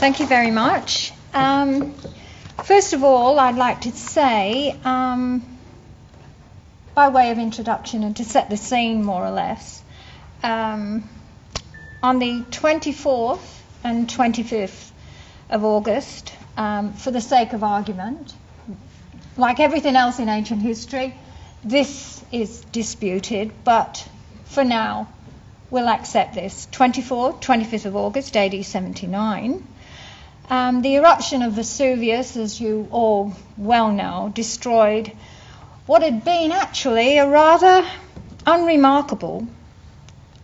Thank you very much. First of all, I'd like to say, by way of introduction and to set the scene more or less, on the 24th and 25th of August, for the sake of argument, like everything else in ancient history, this is disputed, but for now we'll accept this. 24th, 25th of August, AD 79. The eruption of Vesuvius, as you all well know, destroyed what had been actually a rather unremarkable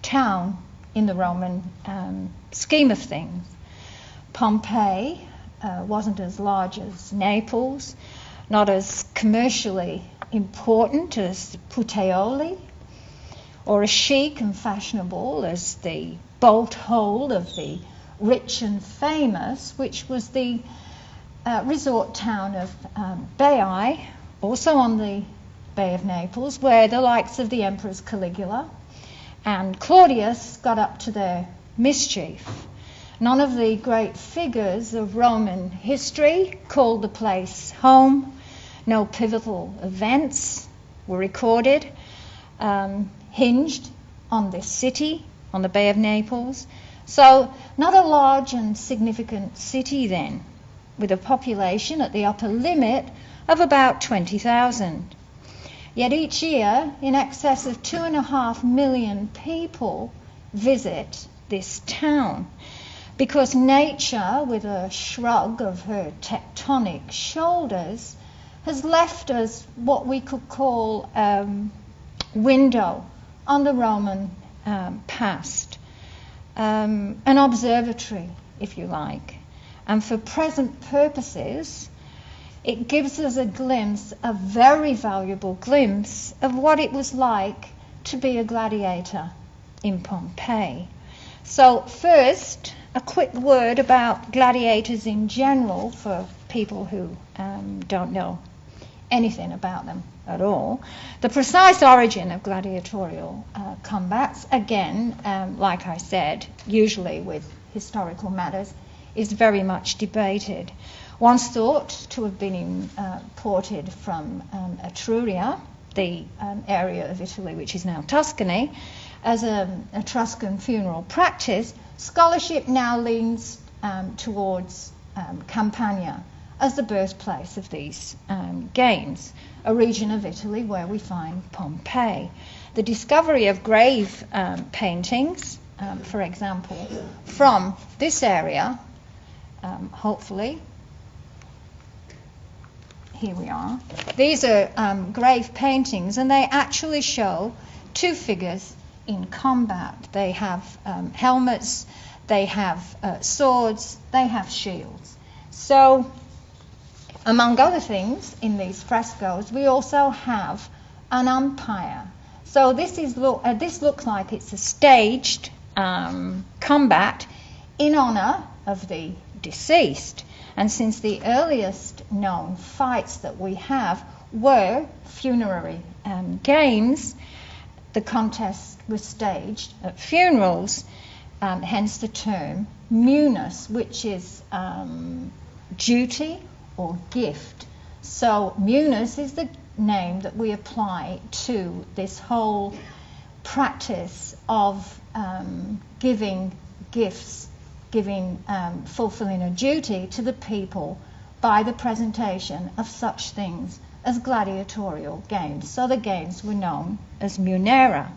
town in the Roman scheme of things. Pompeii wasn't as large as Naples, not as commercially important as Puteoli, or as chic and fashionable as the bolt hole of the rich and famous, which was the resort town of Baiae, also on the Bay of Naples, where the likes of the emperors Caligula and Claudius got up to their mischief. None of the great figures of Roman history called the place home. No pivotal events were recorded, hinged on this city, on the Bay of Naples. So not a large and significant city then, with a population at the upper limit of about 20,000. Yet each year, in excess of 2.5 million people visit this town, because nature, with a shrug of her tectonic shoulders, has left us what we could call window on the Roman past, an observatory, if you like. And for present purposes, it gives us a glimpse, a very valuable glimpse, of what it was like to be a gladiator in Pompeii. So first, a quick word about gladiators in general for people who don't know anything about them at all. The precise origin of gladiatorial combats, again, like I said, usually with historical matters, is very much debated. Once thought to have been imported from Etruria, the area of Italy which is now Tuscany, as an Etruscan funeral practice, scholarship now leans towards Campania as the birthplace of these games, a region of Italy where we find Pompeii. The discovery of grave paintings, for example, from this area, hopefully, here we are. These are grave paintings, and they actually show two figures in combat. They have helmets, they have swords, they have shields. So, among other things, in these frescoes, we also have an umpire. So this looks like it's a staged combat in honor of the deceased. And since the earliest known fights that we have were funerary games, the contest was staged at funerals, hence the term munus, which is duty or gift. So munus is the name that we apply to this whole practice of giving gifts, fulfilling a duty to the people by the presentation of such things as gladiatorial games. So the games were known as munera.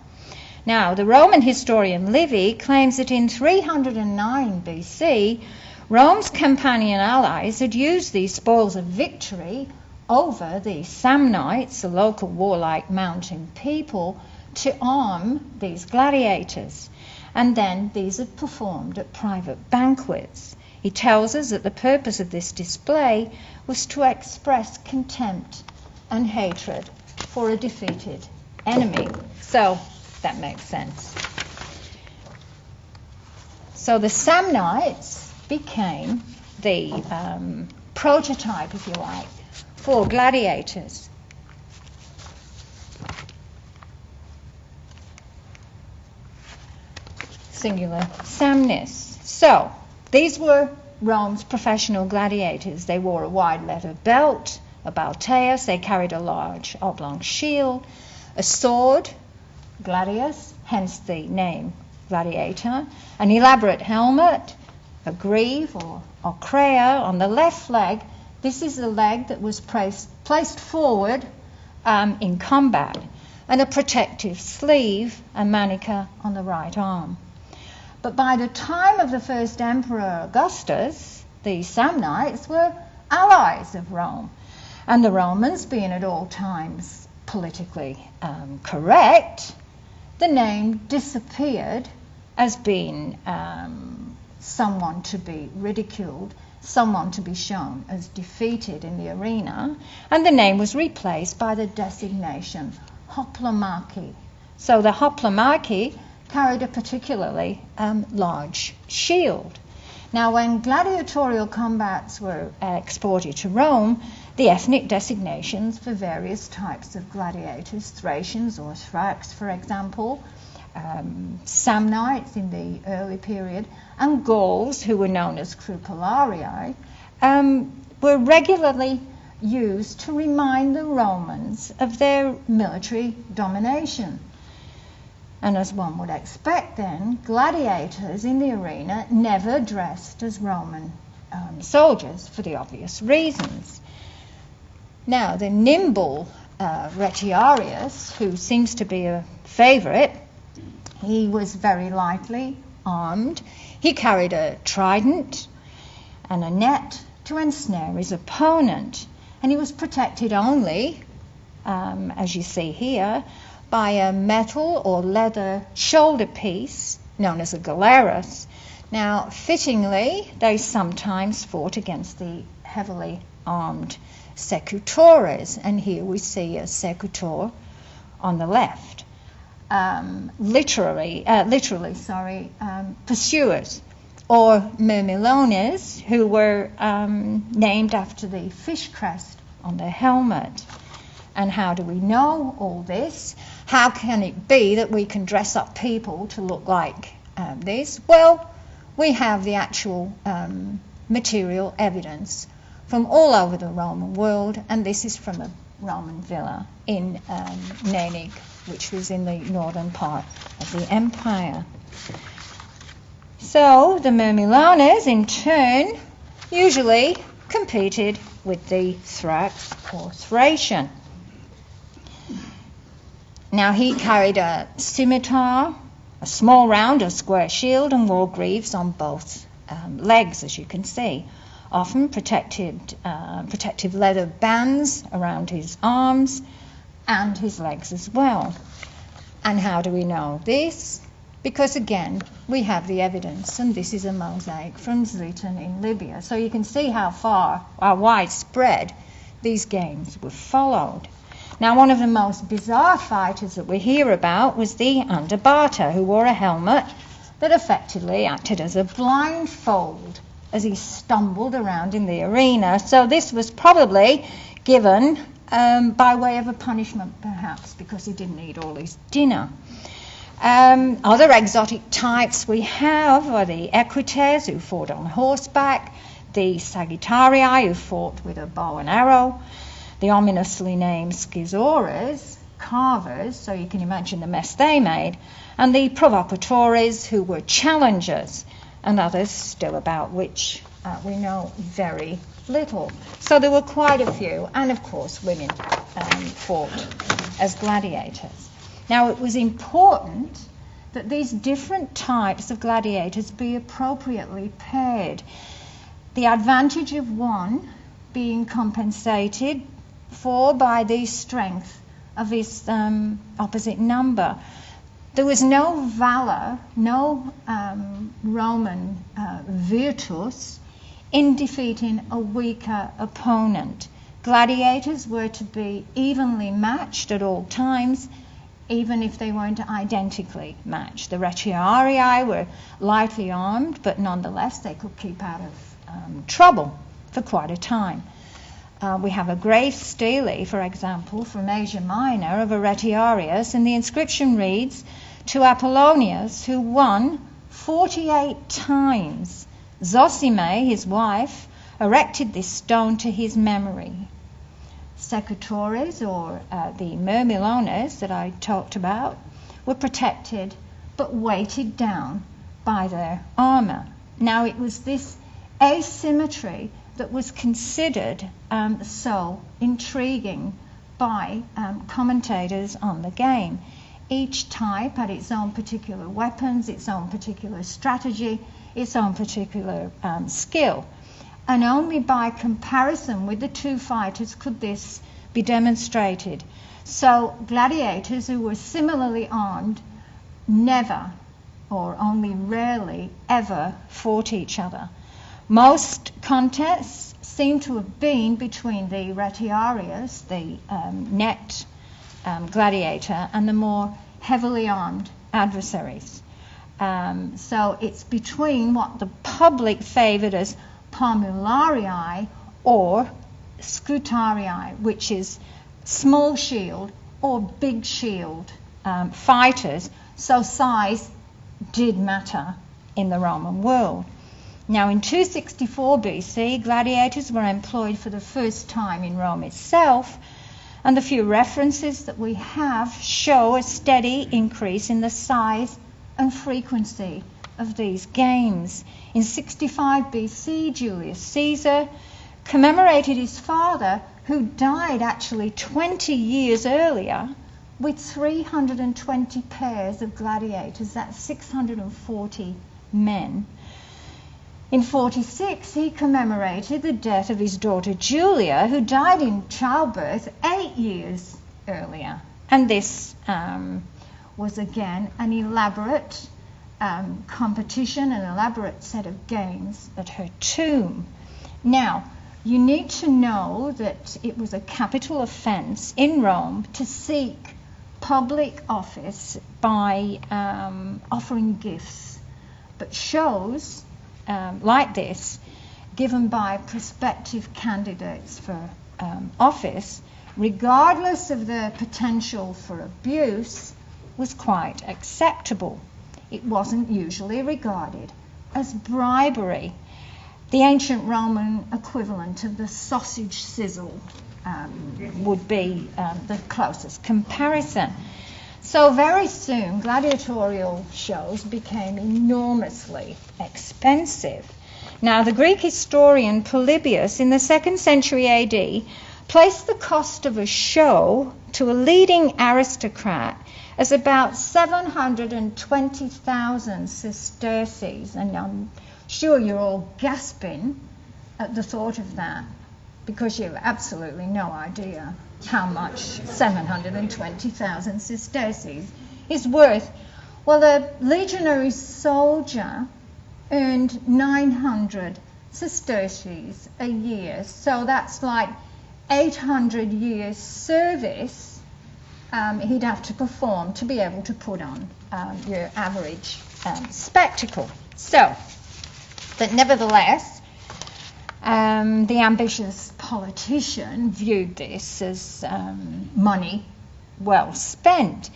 Now, the Roman historian Livy claims that in 309 BC, Rome's Campanian allies had used these spoils of victory over the Samnites, a local warlike mountain people, to arm these gladiators. And then these are performed at private banquets. He tells us that the purpose of this display was to express contempt and hatred for a defeated enemy. So that makes sense. So the Samnites became the prototype, if you like, for gladiators. Singular Samnis. So these were Rome's professional gladiators. They wore a wide leather belt, a balteus. They carried a large oblong shield, a sword, gladius, hence the name gladiator, an elaborate helmet, a greave or crea on the left leg. This is the leg that was placed forward in combat, and a protective sleeve and manica on the right arm. But by the time of the first Emperor Augustus, the Samnites were allies of Rome, and the Romans, being at all times politically correct, the name disappeared as being someone to be ridiculed, someone to be shown as defeated in the arena, and the name was replaced by the designation hoplomachy. So the hoplomachy carried a particularly large shield. Now, when gladiatorial combats were exported to Rome, the ethnic designations for various types of gladiators, Thracians or thraex, for example, Samnites in the early period, and Gauls, who were known as crupellarii, were regularly used to remind the Romans of their military domination. And as one would expect then, gladiators in the arena never dressed as Roman soldiers for the obvious reasons. Now, the nimble retiarius, who seems to be a favourite, he was very lightly armed. He carried a trident and a net to ensnare his opponent, and he was protected only, as you see here, by a metal or leather shoulder piece known as a galerius. Now, fittingly, they sometimes fought against the heavily armed secutores, and here we see a secutor on the left. Literally, pursuers, or murmillones, who were named after the fish crest on their helmet. And how do we know all this? How can it be that we can dress up people to look like this? Well, we have the actual material evidence from all over the Roman world, and this is from a Roman villa in Nanig, which was in the northern part of the empire. So the murmillones, in turn, usually competed with the thraex or Thracian. Now, he carried a scimitar, a small round or square shield, and wore greaves on both legs, as you can see. Often protective leather bands around his arms and his legs as well. And how do we know this? Because, again, we have the evidence, and this is a mosaic from Zliten in Libya. So you can see how widespread these games were followed. Now, one of the most bizarre fighters that we hear about was the underbata, who wore a helmet that effectively acted as a blindfold as he stumbled around in the arena. So this was probably given by way of a punishment, perhaps, because he didn't eat all his dinner. Other exotic types we have are the equites, who fought on horseback, the sagittarii, who fought with a bow and arrow, the ominously named schizores, carvers, so you can imagine the mess they made, and the provocatores, who were challengers, and others still about which we know very little. So there were quite a few, and of course women fought as gladiators. Now, it was important that these different types of gladiators be appropriately paired, the advantage of one being compensated for by the strength of his opposite number. There was no valor, no Roman virtus in defeating a weaker opponent. Gladiators were to be evenly matched at all times, even if they weren't identically matched. The retiarii were lightly armed, but nonetheless they could keep out of trouble for quite a time. We have a grave stele, for example, from Asia Minor of a retiarius, and the inscription reads, "To Apollonius, who won 48 times Zosime, his wife, erected this stone to his memory. Secutores, or the murmillones that I talked about, were protected but weighted down by their armour. Now, it was this asymmetry that was considered so intriguing by commentators on the game. Each type had its own particular weapons, its own particular strategy, its own particular skill. And only by comparison with the two fighters could this be demonstrated. So gladiators who were similarly armed never, or only rarely, ever fought each other. Most contests seem to have been between the retiarius, the net gladiator, and the more heavily armed adversaries. So it's between what the public favoured as pomularii or scutarii, which is small shield or big shield fighters. So size did matter in the Roman world. Now, in 264 BC, gladiators were employed for the first time in Rome itself, and the few references that we have show a steady increase in the size and frequency of these games. In 65 BC, Julius Caesar commemorated his father, who died actually 20 years earlier, with 320 pairs of gladiators. That's 640 men. In 46, he commemorated the death of his daughter Julia, who died in childbirth 8 years earlier. And this was again an elaborate competition, an elaborate set of games at her tomb. Now, you need to know that it was a capital offence in Rome to seek public office by offering gifts. But shows like this, given by prospective candidates for office, regardless of their potential for abuse, was quite acceptable. It wasn't usually regarded as bribery. The ancient Roman equivalent of the sausage sizzle would be the closest comparison. So very soon, gladiatorial shows became enormously expensive. Now, the Greek historian Polybius in the 2nd century AD placed the cost of a show to a leading aristocrat as about 720,000 sesterces. And I'm sure you're all gasping at the thought of that, because you have absolutely no idea how much 720,000 sesterces is worth. Well, a legionary soldier earned 900 sesterces a year, so that's like 800 years service he'd have to perform to be able to put on your average spectacle. So, but nevertheless, the ambitious politician viewed this as money well spent.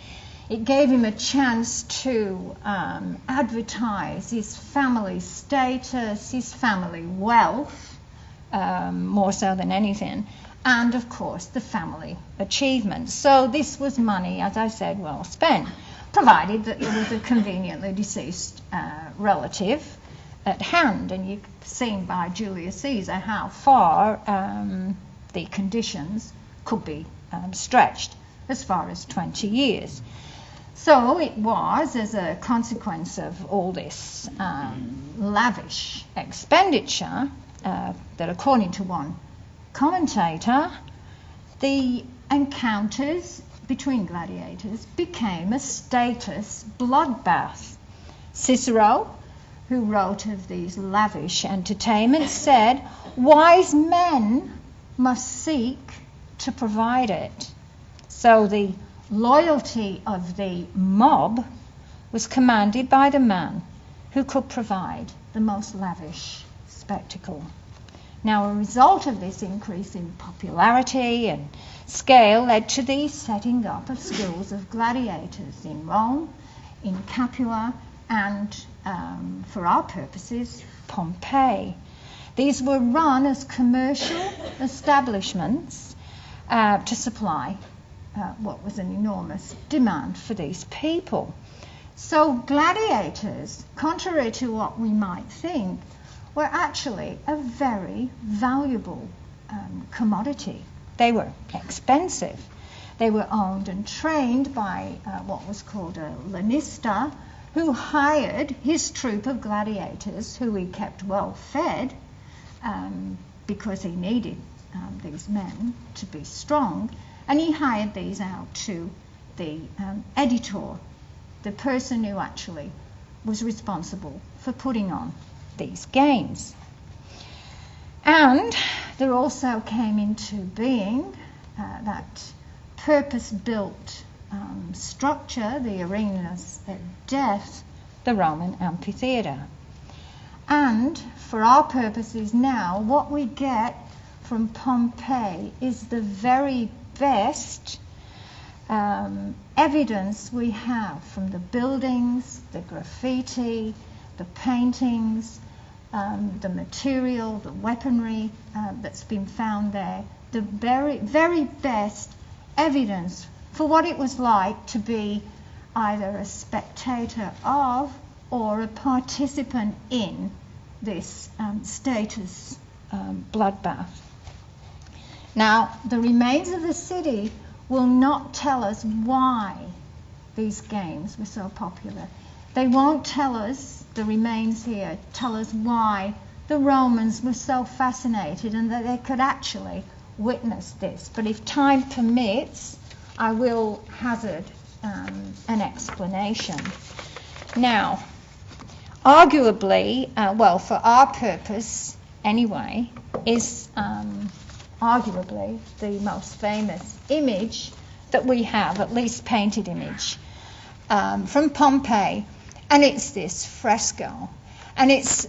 It gave him a chance to advertise his family status, his family wealth, more so than anything, and of course the family achievements. So this was money, as I said, well spent, provided that there was a conveniently deceased relative at hand. And you've seen by Julius Caesar how far the conditions could be stretched, as far as 20 years. So it was as a consequence of all this lavish expenditure that, according to one commentator, the encounters between gladiators became a status bloodbath. Cicero, who wrote of these lavish entertainments, said, "Wise men must seek to provide it." So the loyalty of the mob was commanded by the man who could provide the most lavish spectacle. Now, a result of this increase in popularity and scale led to the setting up of schools of gladiators in Rome, in Capua, and for our purposes, Pompeii. These were run as commercial establishments to supply what was an enormous demand for these people. So gladiators, contrary to what we might think, were actually a very valuable commodity. They were expensive. They were owned and trained by what was called a lanista, who hired his troop of gladiators, who he kept well fed, because he needed these men to be strong, and he hired these out to the editor, the person who actually was responsible for putting on these games. And there also came into being that purpose-built structure, the arenas of death, the Roman amphitheatre. And for our purposes now, what we get from Pompeii is the very best evidence we have from the buildings, the graffiti, the paintings, the material, the weaponry that's been found there, the very, very best evidence for what it was like to be either a spectator of or a participant in this status bloodbath. Now, the remains of the city will not tell us why these games were so popular. They won't tell us, the remains here, tell us why the Romans were so fascinated and that they could actually witness this. But if time permits, I will hazard an explanation. Now, arguably, well, for our purpose anyway, is arguably the most famous image that we have, at least painted image, from Pompeii, and it's this fresco, and it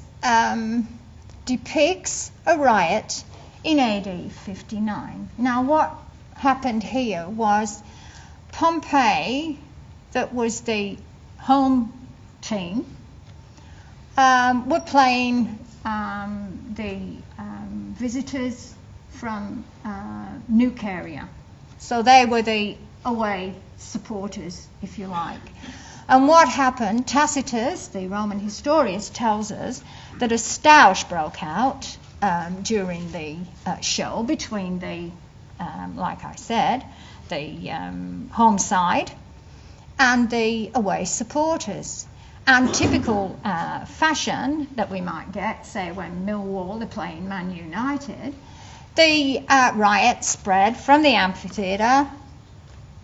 depicts a riot in AD 59. Now, what happened here was Pompeii, that was the home team, were playing the visitors from Nuceria. So they were the away supporters, if you like. And what happened, Tacitus, the Roman historian, tells us that a stoush broke out during the show between the, like I said, the home side and the away supporters. And typical fashion that we might get, say when Millwall are playing Man United, the riot spread from the amphitheatre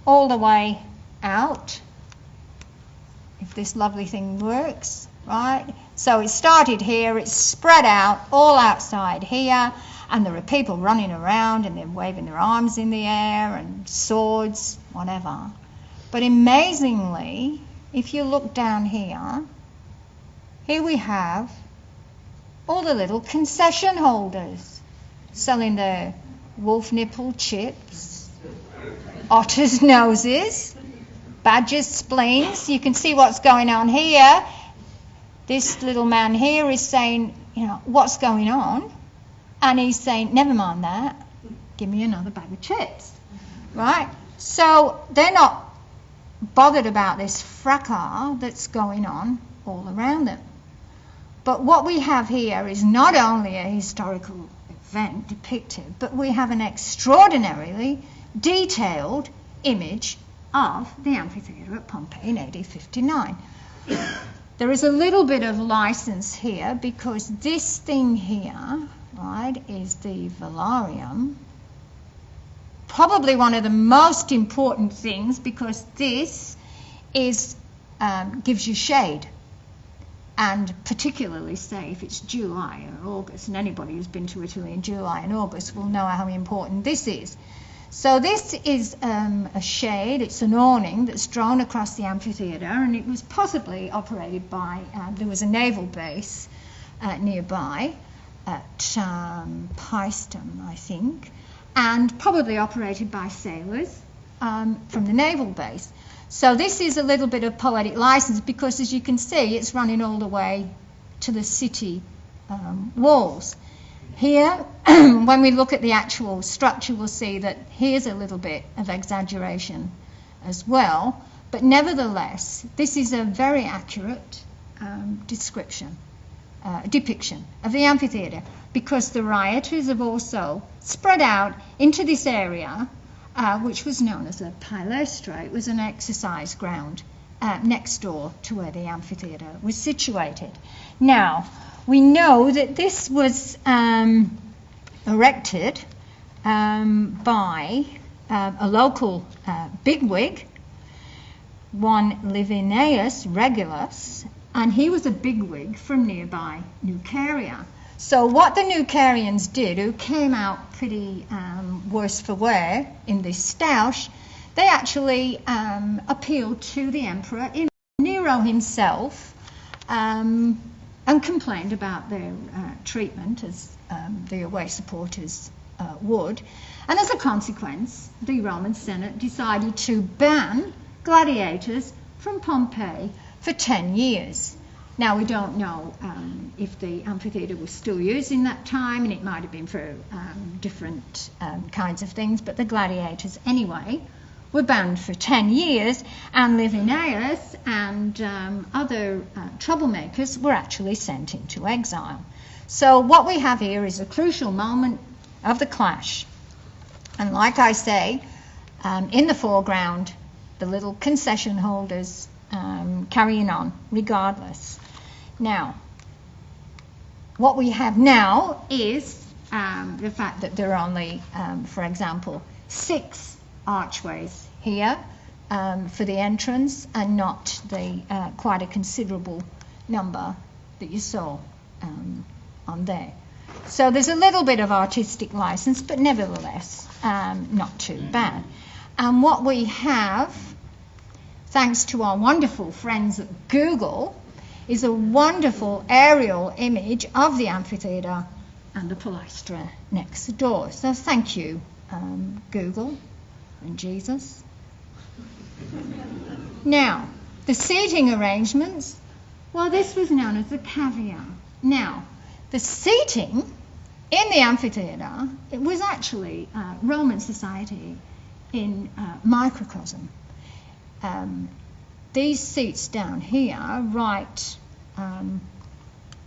all the way out, if this lovely thing works, right? So it started here, it's spread out all outside here, and there are people running around and they're waving their arms in the air and swords, whatever. But amazingly, if you look down here we have all the little concession holders selling their wolf nipple chips, otters' noses, badgers' spleens. You can see what's going on here. This little man here is saying, you know, what's going on? And he's saying, never mind that, give me another bag of chips, right? So they're not bothered about this fracas that's going on all around them. But what we have here is not only a historical event depicted, but we have an extraordinarily detailed image of the amphitheatre at Pompeii in AD 59. There is a little bit of license here because this thing here, right, is the velarium. Probably one of the most important things because this is gives you shade. And particularly, say, if it's July or August, and anybody who's been to Italy in July and August will know how important this is. So this is a shade, it's an awning that's drawn across the amphitheatre, and it was possibly operated by, there was a naval base nearby at Paestum, I think, and probably operated by sailors from the naval base. So this is a little bit of poetic license because, as you can see, it's running all the way to the city walls. Here, when we look at the actual structure, we'll see that here's a little bit of exaggeration as well. But nevertheless, this is a very accurate depiction of the amphitheatre, because the rioters have also spread out into this area, which was known as a palaestra. It was an exercise ground next door to where the amphitheatre was situated. Now, we know that this was erected by a local bigwig, one Livius Regulus, and he was a bigwig from nearby Nuceria. So what the Nucerians did, who came out pretty worse for wear in this stoush, they actually appealed to the emperor, Nero himself, and complained about their treatment, as the away supporters would. And as a consequence, the Roman Senate decided to ban gladiators from Pompeii for 10 years. Now, we don't know if the amphitheatre was still used in that time, and it might have been for different kinds of things, but the gladiators anyway were banned for 10 years, and Livius and other troublemakers were actually sent into exile. So what we have here is a crucial moment of the clash. And like I say, in the foreground, the little concession holders carrying on regardless. Now, what we have now is the fact that there are only, for example, 6 archways here for the entrance, and not the quite a considerable number that you saw on there. So there's a little bit of artistic license, but nevertheless not too bad. And what we have, thanks to our wonderful friends at Google, is a wonderful aerial image of the amphitheatre and the palaestra next door. So thank you, Google and Jesus. Now, the seating arrangements, well, this was known as the cavea. Now, the seating in the amphitheatre, it was actually Roman society in microcosm. These seats down here, right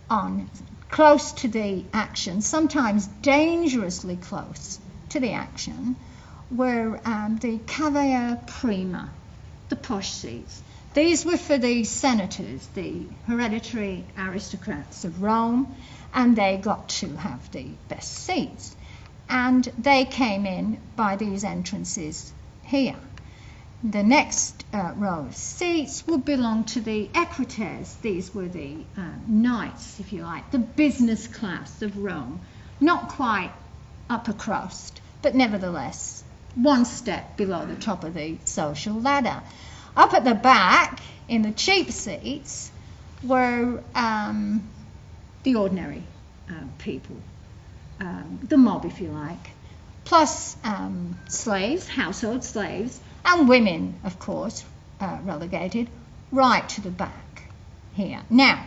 on, close to the action, sometimes dangerously close to the action, were the cavea prima, the posh seats. These were for the senators, the hereditary aristocrats of Rome, and they got to have the best seats. And they came in by these entrances here. The next row of seats would belong to the equites. These were the knights, if you like, the business class of Rome. Not quite upper crust, but nevertheless one step below the top of the social ladder. Up at the back, in the cheap seats, were the ordinary people, the mob, if you like, plus slaves, household slaves, and women, of course, relegated right to the back here. Now,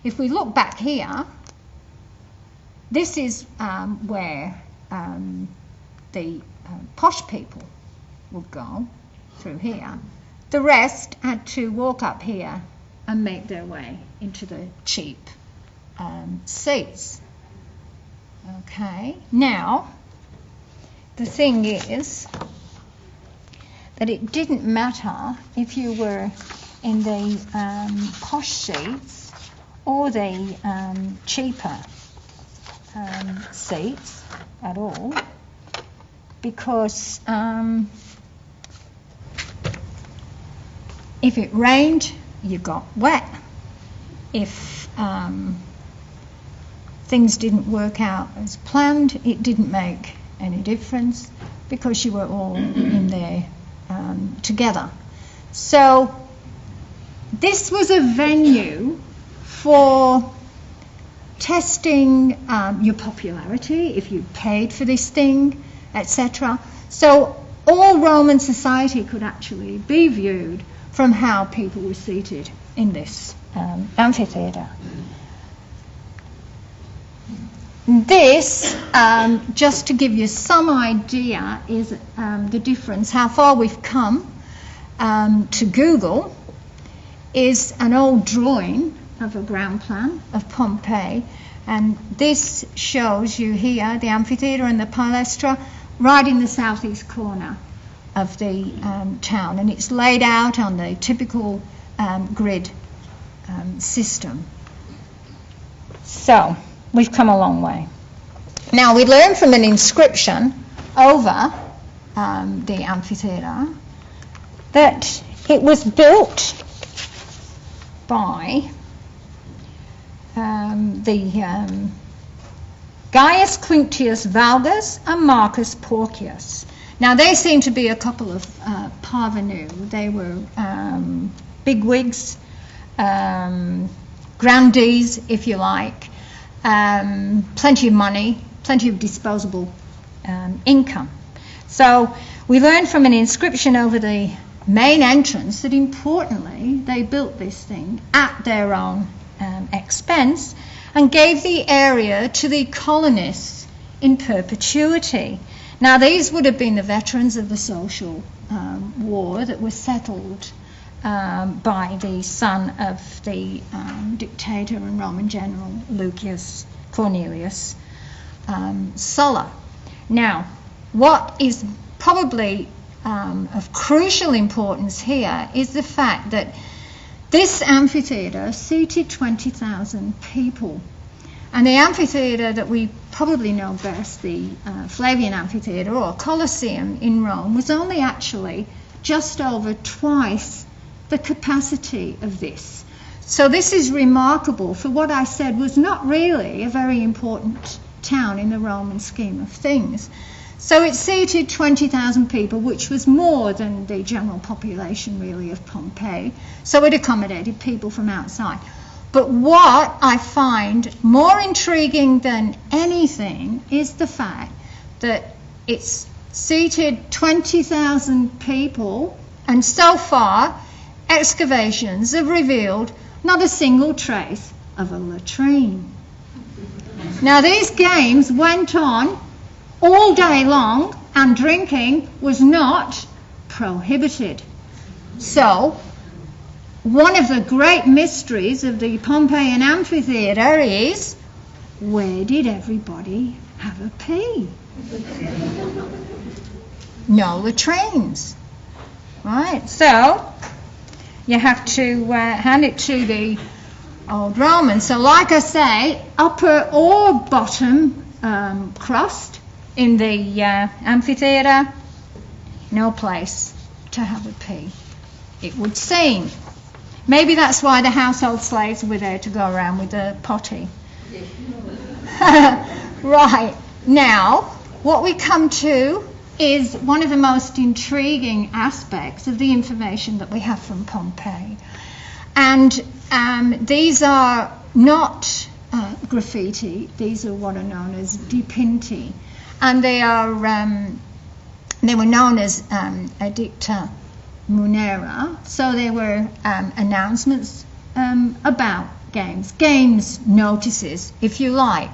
if we look back here, this is where the posh people would go, through here. The rest had to walk up here and make their way into the cheap seats. Okay, now, the thing is that it didn't matter if you were in the posh seats or the cheaper seats at all, because if it rained, you got wet. If things didn't work out as planned, it didn't make any difference, because you were all in there together. So this was a venue for testing your popularity, if you paid for this thing, etc. So all Roman society could actually be viewed from how people were seated in this amphitheatre. This, just to give you some idea, is the difference, how far we've come to Google, is an old drawing of a ground plan of Pompeii, and this shows you here the amphitheatre and the palestra right in the southeast corner of the town, and it's laid out on the typical grid system. So we've come a long way. Now we learn from an inscription over the amphitheatre that it was built by the Gaius Quinctius Valgus and Marcus Porcius. Now they seem to be a couple of parvenus. They were bigwigs, grandees, if you like, plenty of money, plenty of disposable income. So we learn from an inscription over the main entrance that, importantly, they built this thing at their own expense and gave the area to the colonists in perpetuity. Now these would have been the veterans of the social war that was settled by the son of the dictator and Roman general Lucius Cornelius Sulla. Now, what is probably of crucial importance here is the fact that this amphitheatre seated 20,000 people. And the amphitheatre that we probably know best, the Flavian Amphitheatre or Colosseum in Rome, was only actually just over twice the capacity of this. So this is remarkable for what I said was not really a very important town in the Roman scheme of things. So it seated 20,000 people, which was more than the general population really of Pompeii. So it accommodated people from outside. But what I find more intriguing than anything is the fact that it's seated 20,000 people, and so far excavations have revealed not a single trace of a latrine. Now these games went on all day long, and drinking was not prohibited. So one of the great mysteries of the Pompeian amphitheatre is, where did everybody have a pee? No latrines. Right, so you have to hand it to the old Romans. So like I say, upper or bottom crust in the amphitheatre, no place to have a pee, it would seem. Maybe that's why the household slaves were there to go around with a potty. Right, now what we come to is one of the most intriguing aspects of the information that we have from Pompeii. And these are not graffiti, these are what are known as dipinti. And they were known as edicta munera, so they were announcements about games notices, if you like.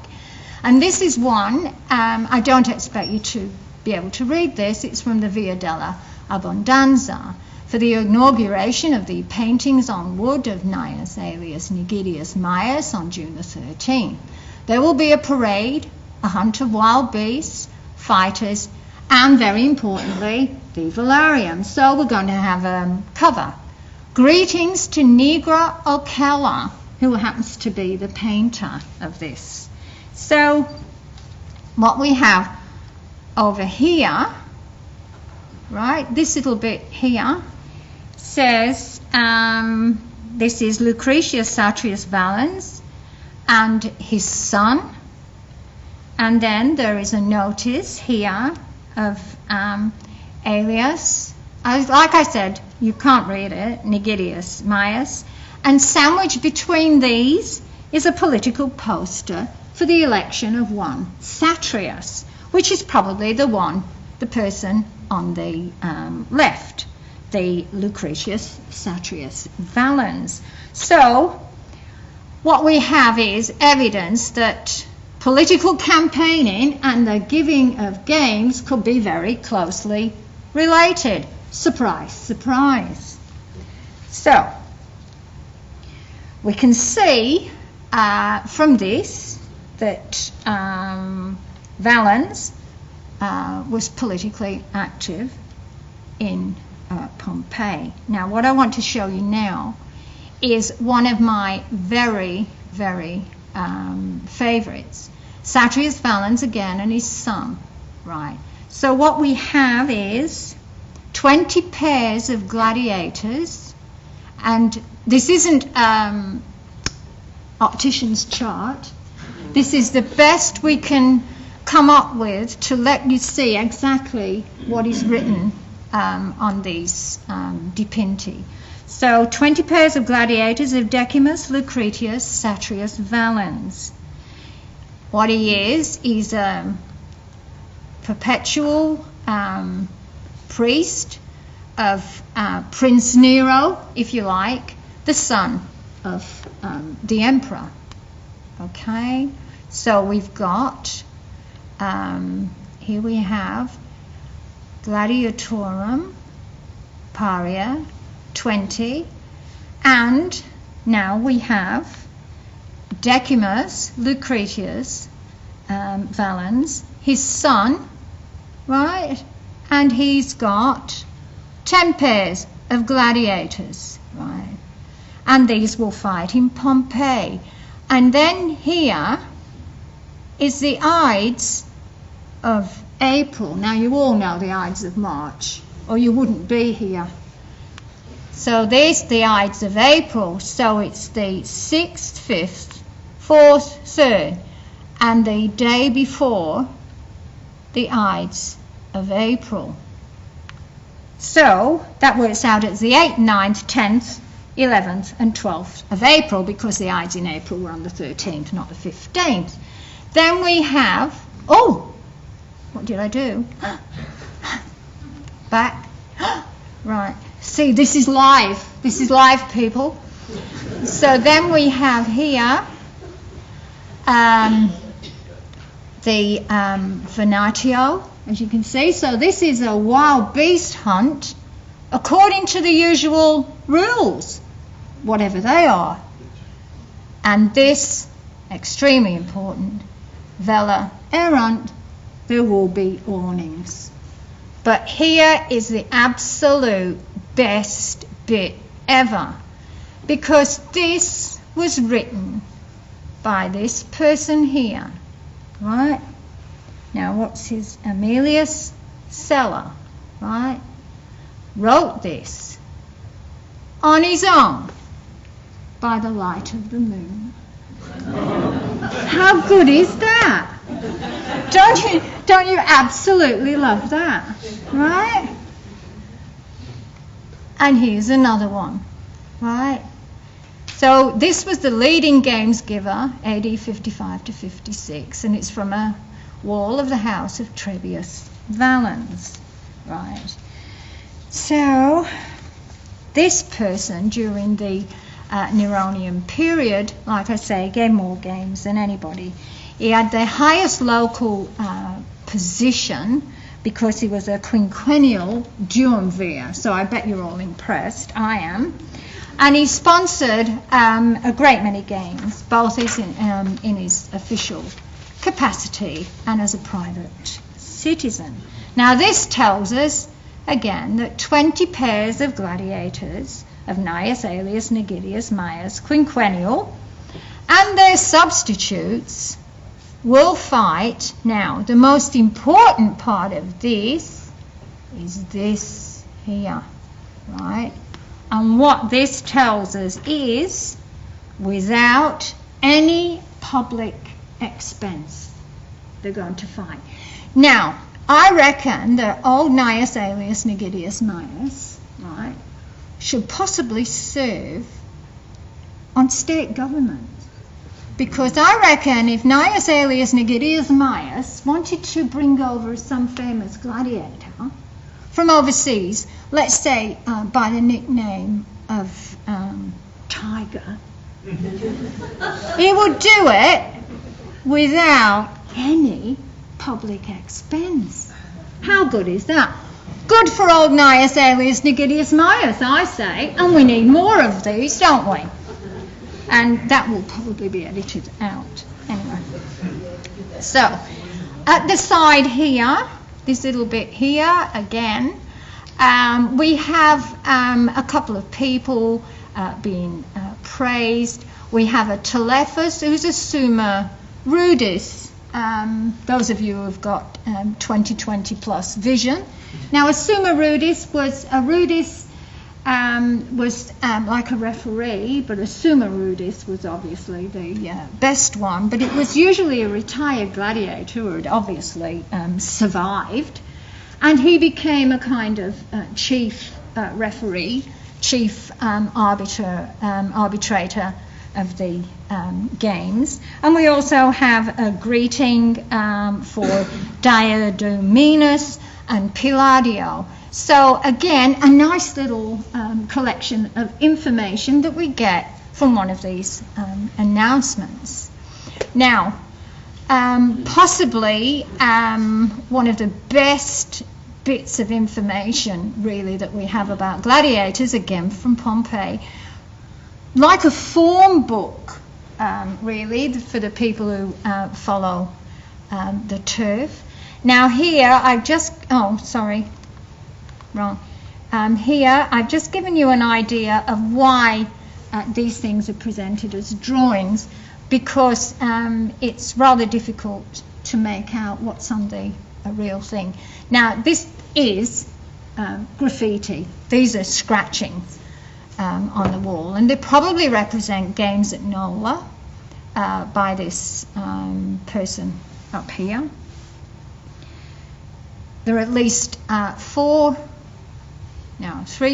And this is one, I don't expect you to be able to read this, it's from the Via della Abbondanza, for the inauguration of the paintings on wood of Gnaeus alias Nigidius Maius on June the 13th. There will be a parade, a hunt of wild beasts, fighters, and very importantly, the velarium. So we're going to have a cover. Greetings to Nigra Ocella, who happens to be the painter of this. So what we have over here, right, this little bit here says this is Lucretius Satrius Valens and his son. And then there is a notice here of alias, like I said, you can't read it, Nigidius Maius. And sandwiched between these is a political poster for the election of one Satrius, which is probably the person on the left. the Lucretius Satrius Valens. So what we have is evidence that political campaigning and the giving of games could be very closely related. Surprise, surprise. So we can see from this that Valens was politically active in Pompeii. Now, what I want to show you now is one of my very, very favorites. Satrius Valens again and his son, right? So what we have is 20 pairs of gladiators, and this isn't optician's chart. This is the best we can come up with to let you see exactly what is written on these dipinti. So 20 pairs of gladiators of Decimus Lucretius Satrius Valens. What he is, he's a perpetual priest of Prince Nero, if you like, the son of the emperor. Okay, so we've got, here we have Gladiatorum, Paria, 20, and now we have Decimus Lucretius Valens, his son, right? And he's got 10 pairs of gladiators, right? And these will fight in Pompeii. And then here is the Ides of April. Now you all know the Ides of March, or you wouldn't be here. So there's the Ides of April. So it's the 6th, 5th, 4th, 3rd, and the day before the Ides of April. So that works out as the 8th, 9th, 10th, 11th and 12th of April, because the Ides in April were on the 13th, not the 15th. Then we have, oh, what did I do? Back. Right. See, this is live. This is live, people. So then we have here the venatio, as you can see. So this is a wild beast hunt according to the usual rules, whatever they are. And this, extremely important, vela errant, there will be awnings. But here is the absolute best bit ever, because this was written by this person here, right? Now, what's his? Aemilius Sella, right? Wrote this on his own by the light of the moon. How good is that? Don't you absolutely love that, right? And here's another one, right? So this was the leading games giver, AD 55 to 56, and it's from a wall of the house of Trebius Valens, right? So this person during the Neronian period, like I say, gave more games than anybody. He had the highest local position because he was a quinquennial duumvir. So I bet you're all impressed. I am. And he sponsored a great many games, both in his official capacity and as a private citizen. Now this tells us, again, that 20 pairs of gladiators of Gnaeus, Aelius, Negidius, Maius, quinquennial, and their substitutes will fight. Now, the most important part of this is this here, right? And what this tells us is without any public expense, they're going to fight. Now, I reckon that old Gnaeus, Aelius, Negidius, Maius, right, should possibly serve on state government. Because I reckon if Gnaeus, Aelius, Negidius, Maius wanted to bring over some famous gladiator, from overseas, let's say by the nickname of Tiger, he would do it without any public expense. How good is that? Good for old Gnaeus alias Nigidius Maius, I say, and we need more of these, don't we? And that will probably be edited out anyway. So, at the side here, this little bit here, again, we have a couple of people being praised. We have a Telephus, who's a Summa Rudis. Those of you who have got 20/20 plus vision. Now, a Summa Rudis was like a referee, but a Summa Rudis was obviously the best one. But it was usually a retired gladiator who had obviously survived, and he became a kind of chief referee, chief arbitrator of the games. And we also have a greeting for Diodominus and Piladio. So again, a nice little collection of information that we get from one of these announcements. Now, possibly one of the best bits of information really that we have about gladiators, again from Pompeii, like a form book really for the people who follow the turf. Now here I've just, here I've just given you an idea of why these things are presented as drawings, because it's rather difficult to make out what's on the real thing. Now this is graffiti. These are scratchings on the wall, and they probably represent games at Nola by this person up here. There are at least 3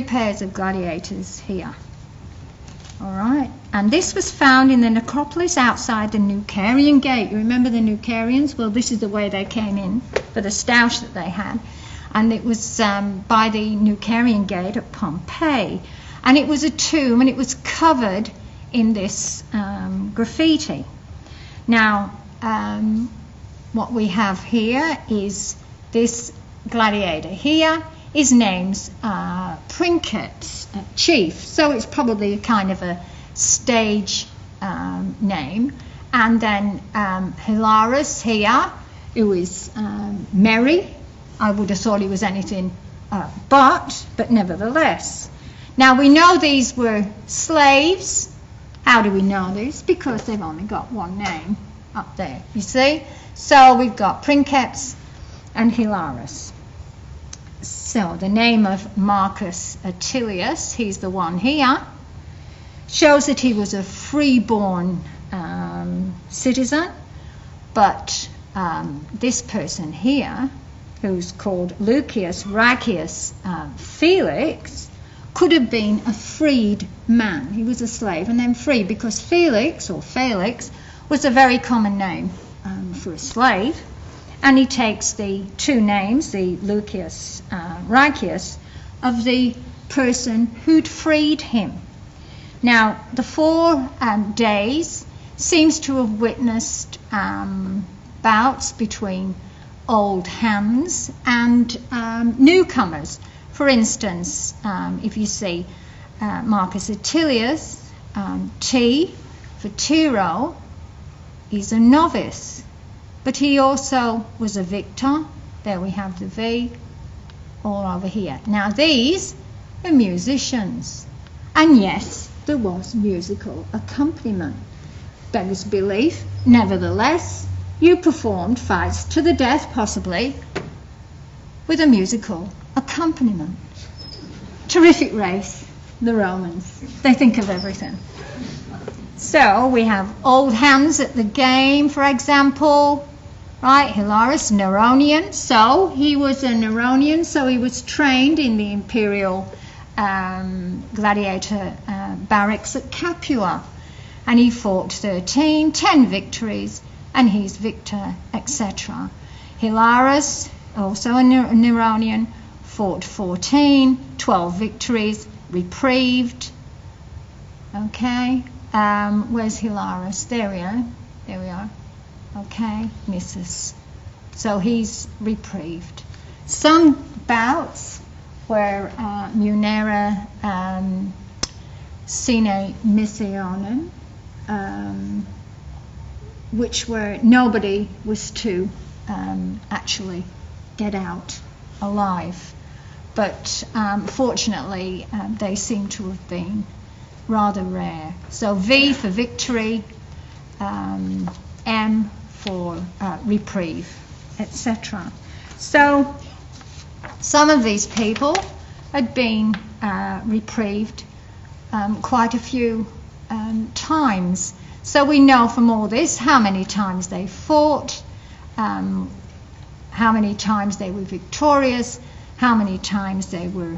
pairs of gladiators here. All right, and this was found in the necropolis outside the Nucarian gate. You remember the Nucarians? Well, this is the way they came in for the stoush that they had, and it was by the Nucarian gate at Pompeii, and it was a tomb, and it was covered in this graffiti. Now, what we have here is this gladiator here. His name's Princeps, chief, so it's probably a kind of a stage name. And then Hilarus here, who is merry. I would have thought he was anything but nevertheless. Now we know these were slaves. How do we know this? Because they've only got one name up there, you see? So we've got Princeps and Hilarus. So the name of Marcus Attilius, he's the one here, shows that he was a freeborn citizen, but this person here, who's called Lucius Racius Felix, could have been a freed man. He was a slave and then free, because Felix, or Felix, was a very common name for a slave. And he takes the 2 names, the Lucius Racius, of the person who'd freed him. Now, the 4 days seems to have witnessed bouts between old hands and newcomers. For instance, if you see Marcus Attilius, T for Tiro, he's a novice. But he also was a victor. There we have the V all over here. Now these are musicians. And yes, there was musical accompaniment. Beggars belief. Nevertheless, you performed fights to the death, possibly, with a musical accompaniment. Terrific race, the Romans. They think of everything. So we have old hands at the game, for example. Right, Hilarus, Neronian. So he was a Neronian, so he was trained in the imperial gladiator barracks at Capua. And he fought 10 victories, and he's victor, etc. Hilarus, also a Neronian, fought 14, 12 victories, reprieved. Okay, where's Hilarius? There we are. There we are. Okay, Nissus. So he's reprieved. Some bouts were Munera sine missionem, which were nobody was to actually get out alive. But fortunately, they seem to have been rather rare. So V for victory, M for reprieve, etc. So some of these people had been reprieved quite a few times. So we know from all this how many times they fought, how many times they were victorious, how many times they were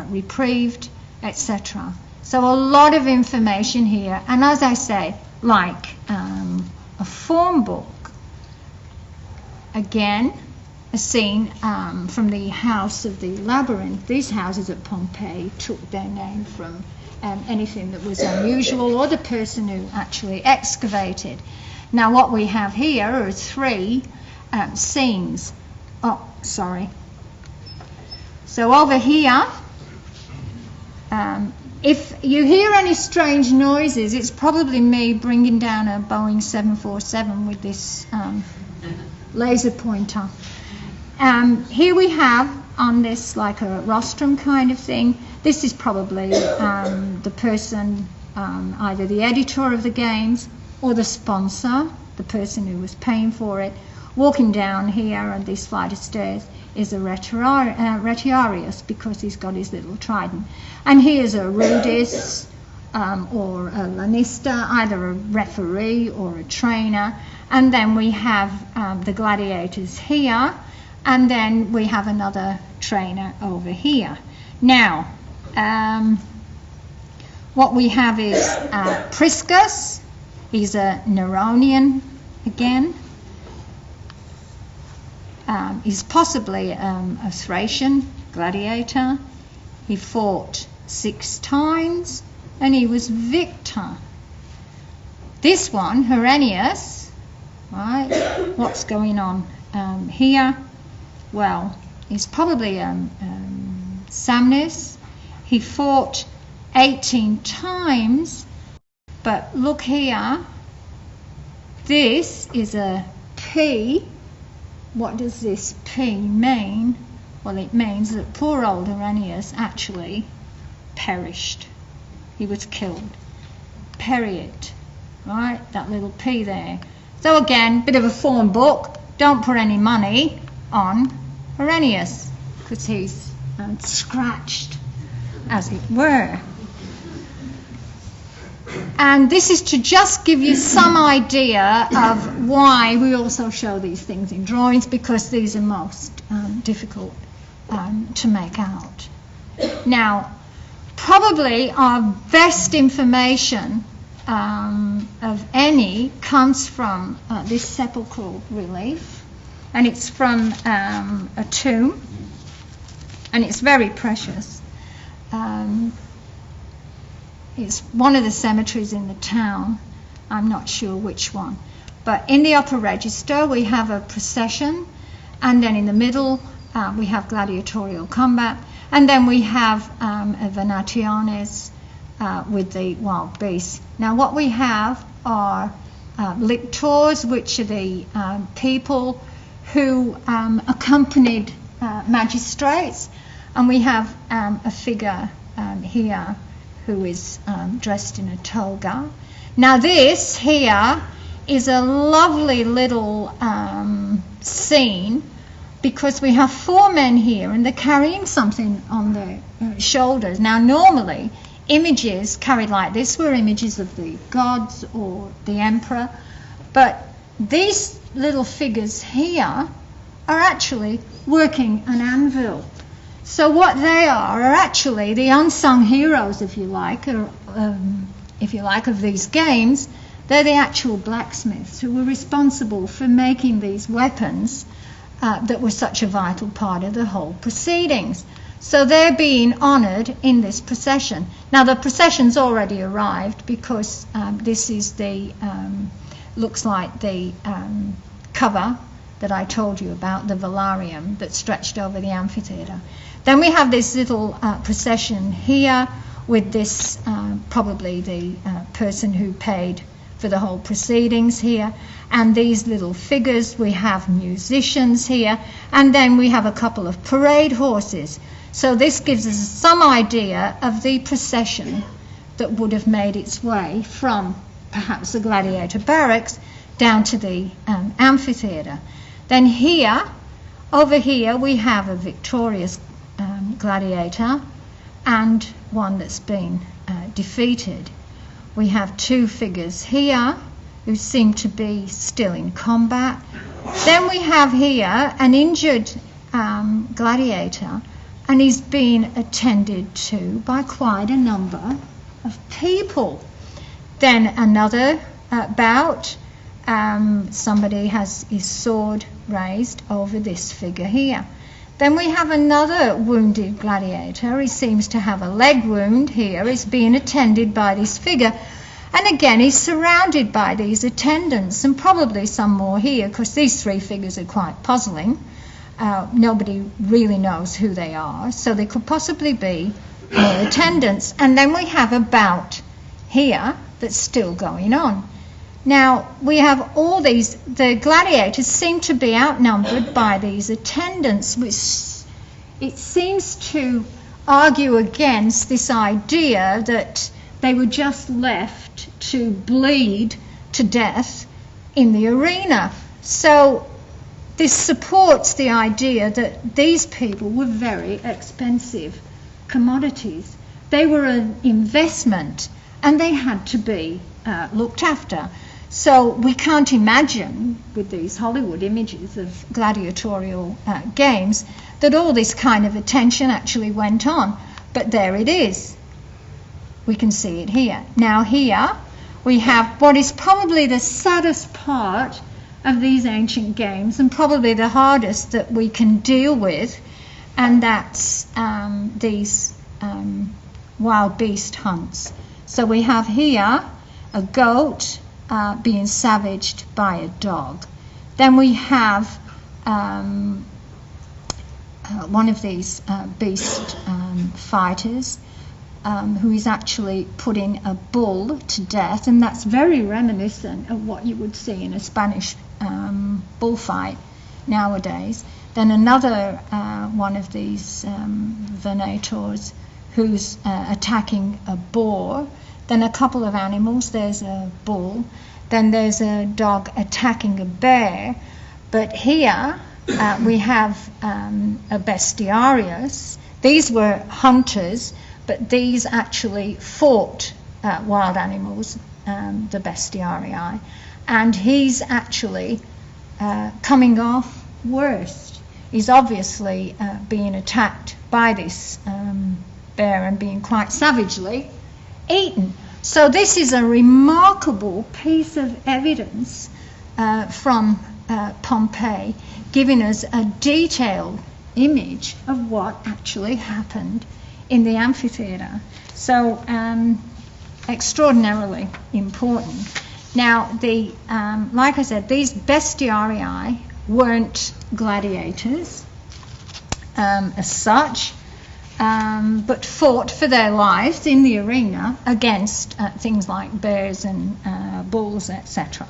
reprieved, etc. So a lot of information here, and as I say, like a form book. Again, a scene from the house of the labyrinth. These houses at Pompeii took their name from anything that was unusual or the person who actually excavated. Now what we have here are three scenes. Oh, sorry. So over here, if you hear any strange noises, it's probably me bringing down a Boeing 747 with this laser pointer. Here we have on this like a rostrum kind of thing. This is probably the person, either the editor of the games or the sponsor, the person who was paying for it. Walking down here on this flight of stairs is a retiarius, because he's got his little trident. And here's a rudis or a lanista, either a referee or a trainer. And then we have the gladiators here, and then we have another trainer over here. Now, what we have is Priscus. He's a Neronian again. He's possibly a Thracian gladiator. He fought 6 times and he was victor. This one, Herennius, right? What's going on here? Well, he's probably Samnis. He fought 18 times, but look here. This is a P. What does this P mean? Well, it means that poor old Herennius actually perished. He was killed. Period. Right? That little P there. So again, bit of a form book. Don't put any money on Herennius, because he's scratched, as it were. And this is to just give you some idea of why we also show these things in drawings, because these are most difficult to make out. Now, probably our best information of any comes from this sepulchral relief, and it's from a tomb, and it's very precious. It's one of the cemeteries in the town. I'm not sure which one. But in the upper register, we have a procession, and then in the middle, we have gladiatorial combat, and then we have a venationes with the wild beasts. Now, what we have are lictors, which are the people who accompanied magistrates, and we have a figure here who is dressed in a toga. Now this here is a lovely little scene, because we have 4 men here and they're carrying something on their shoulders. Now normally images carried like this were images of the gods or the emperor, but these little figures here are actually working an anvil. So what they are actually the unsung heroes, if you like, of these games. They're the actual blacksmiths who were responsible for making these weapons that were such a vital part of the whole proceedings. So they're being honoured in this procession. Now the procession's already arrived, because this is the, looks like the cover that I told you about, the velarium that stretched over the amphitheatre. Then we have this little procession here with this, probably the person who paid for the whole proceedings here, and these little figures. We have musicians here, and then we have a couple of parade horses. So this gives us some idea of the procession that would have made its way from perhaps the gladiator barracks down to the amphitheatre. Then here, over here, we have a victorious gladiator and one that's been defeated. We have two figures here who seem to be still in combat. Then we have here an injured gladiator, and he's being attended to by quite a number of people. Then another bout, somebody has his sword raised over this figure here. Then we have another wounded gladiator. He seems to have a leg wound here. He's being attended by this figure. And again, he's surrounded by these attendants, and probably some more here, because these three figures are quite puzzling. Nobody really knows who they are, so they could possibly be more attendants. And then we have a bout here that's still going on. Now, we have all these, the gladiators seem to be outnumbered by these attendants, which it seems to argue against this idea that they were just left to bleed to death in the arena. So this supports the idea that these people were very expensive commodities. They were an investment, and they had to be looked after. So we can't imagine, with these Hollywood images of gladiatorial games, that all this kind of attention actually went on. But there it is. We can see it here. Now here we have what is probably the saddest part of these ancient games, and probably the hardest that we can deal with, and that's these wild beast hunts. So we have here a goat being savaged by a dog. Then we have one of these beast fighters who is actually putting a bull to death, and that's very reminiscent of what you would see in a Spanish bullfight nowadays. Then another one of these venators who's attacking a boar. Then a couple of animals. There's a bull. Then there's a dog attacking a bear. But here we have a bestiarius. These were hunters, but these actually fought wild animals, the bestiarii. And he's actually coming off worst. He's obviously being attacked by this bear and being quite savagely eaten. So this is a remarkable piece of evidence from Pompeii, giving us a detailed image of what actually happened in the amphitheatre. So extraordinarily important. Now, like I said, these bestiarii weren't gladiators as such, but fought for their lives in the arena against things like bears and bulls, etc.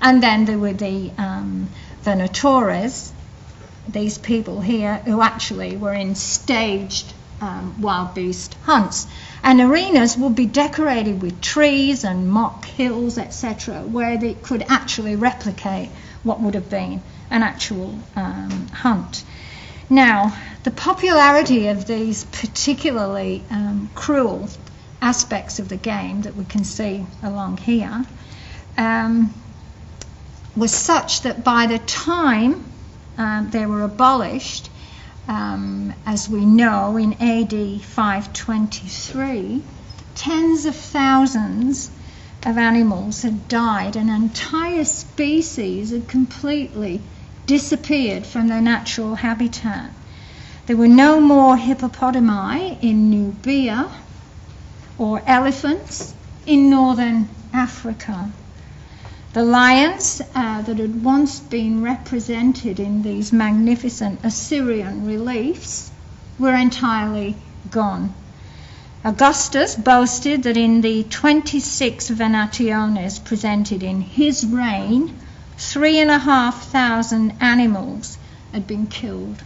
And then there were the venatores, these people here who actually were in staged wild beast hunts. And arenas would be decorated with trees and mock hills, etc., where they could actually replicate what would have been an actual hunt. Now, the popularity of these particularly cruel aspects of the game that we can see along here was such that by the time they were abolished, as we know, in AD 523, tens of thousands of animals had died. An entire species had completely disappeared from their natural habitat. There were no more hippopotami in Nubia or elephants in northern Africa. The lions that had once been represented in these magnificent Assyrian reliefs were entirely gone. Augustus boasted that in the 26 venationes presented in his reign, 3,500 animals had been killed.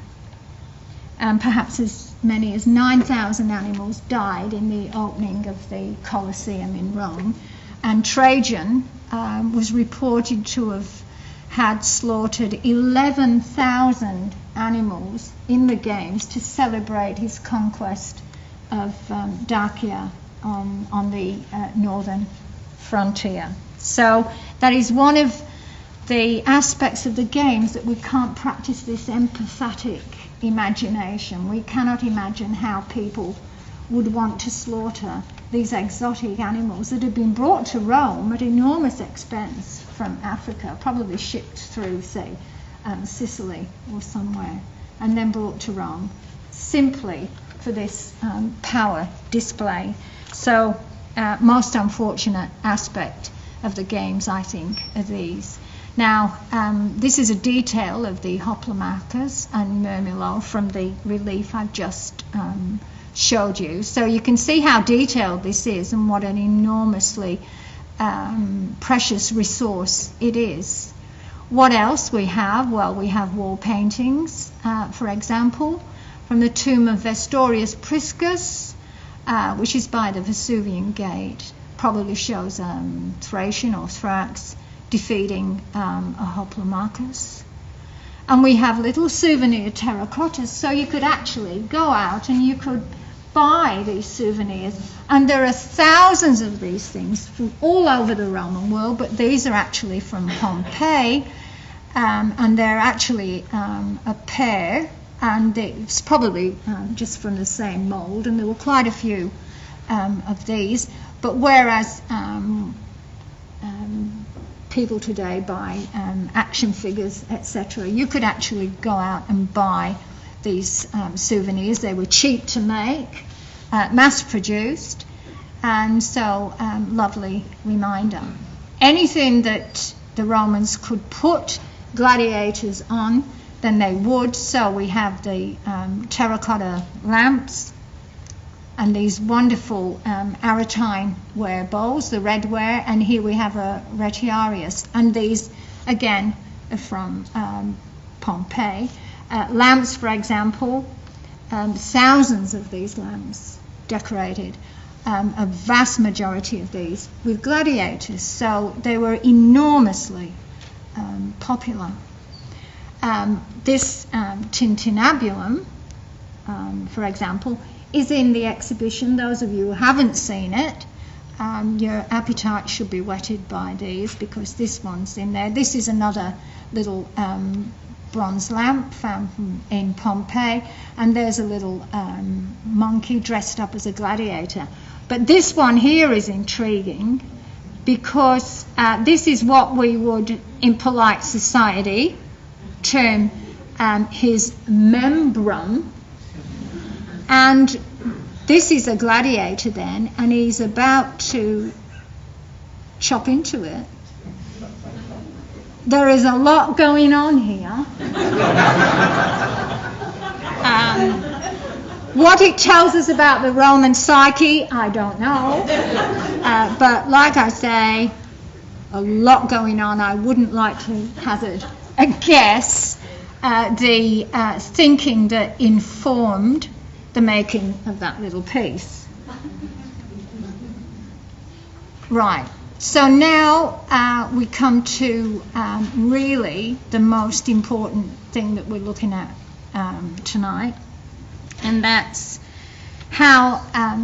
And perhaps as many as 9,000 animals died in the opening of the Colosseum in Rome. And Trajan was reported to have had slaughtered 11,000 animals in the games to celebrate his conquest of Dacia on the northern frontier. So that is one of the aspects of the games that we can't practice this empathetic imagination. We cannot imagine how people would want to slaughter these exotic animals that had been brought to Rome at enormous expense from Africa, probably shipped through, say, Sicily or somewhere, and then brought to Rome simply for this power display. So, most unfortunate aspect of the games, I think, are these. Now, this is a detail of the hoplomachus and murmillo from the relief I've just showed you. So you can see how detailed this is and what an enormously precious resource it is. What else we have? Well, we have wall paintings, for example, from the tomb of Vestorius Priscus, which is by the Vesuvian Gate. Probably shows Thracian or thraex defeating a hoplomachus. And we have little souvenir terracottas, so you could actually go out and you could buy these souvenirs. And there are thousands of these things from all over the Roman world, but these are actually from Pompeii, and they're actually a pair, and it's probably just from the same mould, and there were quite a few of these. But whereas people today buy action figures, etc., you could actually go out and buy these souvenirs. They were cheap to make, mass-produced, and so lovely reminder. Anything that the Romans could put gladiators on, then they would. So we have the terracotta lamps and these wonderful Aretine ware bowls, the red ware, and here we have a retiarius. And these, again, are from Pompeii. Lamps, for example, thousands of these lamps decorated, a vast majority of these with gladiators. So they were enormously popular. This tintinnabulum, for example, is in the exhibition. Those of you who haven't seen it, your appetite should be whetted by these, because this one's in there. This is another little bronze lamp found in Pompeii, and there's a little monkey dressed up as a gladiator. But this one here is intriguing because this is what we would, in polite society, term his membrum. And this is a gladiator then, and he's about to chop into it. There is a lot going on here. What it tells us about the Roman psyche, I don't know. But like I say, a lot going on. I wouldn't like to hazard a guess the thinking that informed the making of that little piece. Right, so now we come to really the most important thing that we're looking at tonight, and that's how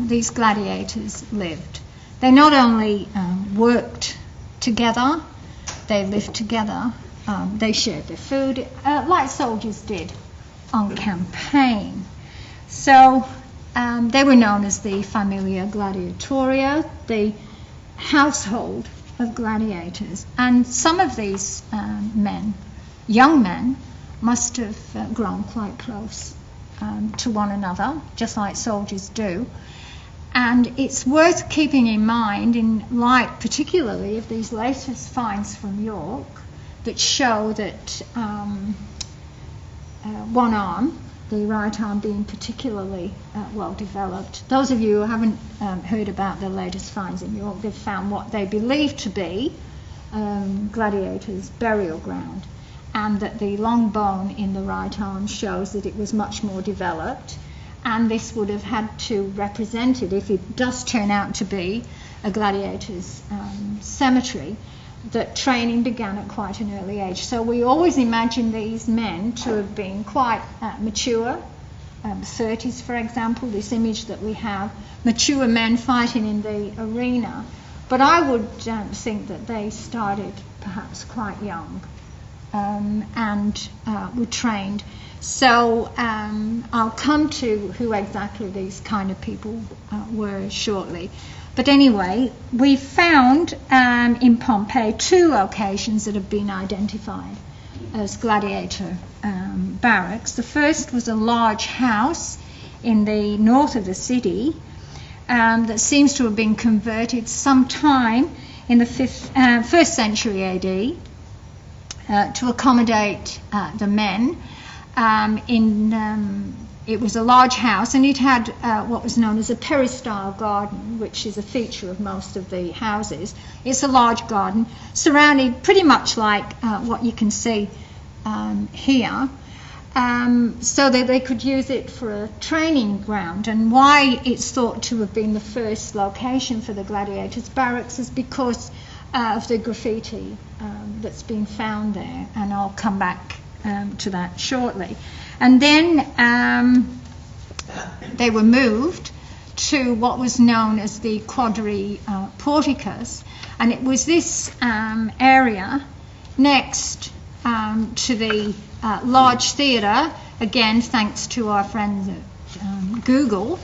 these gladiators lived. They not only worked together, they lived together, they shared their food, like soldiers did on campaign. So they were known as the familia gladiatoria, the household of gladiators. And some of these men young men must have grown quite close to one another, just like soldiers do. And it's worth keeping in mind, in light particularly of these latest finds from York that show that one arm, the right arm, being particularly well developed. Those of you who haven't heard about the latest finds in York, they've found what they believe to be Gladiator's burial ground, and that the long bone in the right arm shows that it was much more developed, and this would have had to represent it, if it does turn out to be a gladiator's cemetery, that training began at quite an early age. So we always imagine these men to have been quite mature, 30s for example, this image that we have, mature men fighting in the arena. But I would think that they started perhaps quite young and were trained. So I'll come to who exactly these kind of people were shortly. But anyway, we found in Pompeii 2 locations that have been identified as gladiator barracks. The first was a large house in the north of the city that seems to have been converted sometime in the 1st century AD to accommodate the men. It was a large house, and it had what was known as a peristyle garden, which is a feature of most of the houses. It's a large garden surrounded pretty much like what you can see here, so that they could use it for a training ground. And why it's thought to have been the first location for the gladiators' barracks is because of the graffiti that's been found there, and I'll come back to that shortly. And then they were moved to what was known as the quadriporticus, and it was this area next to the large theatre. Again, thanks to our friends at Google,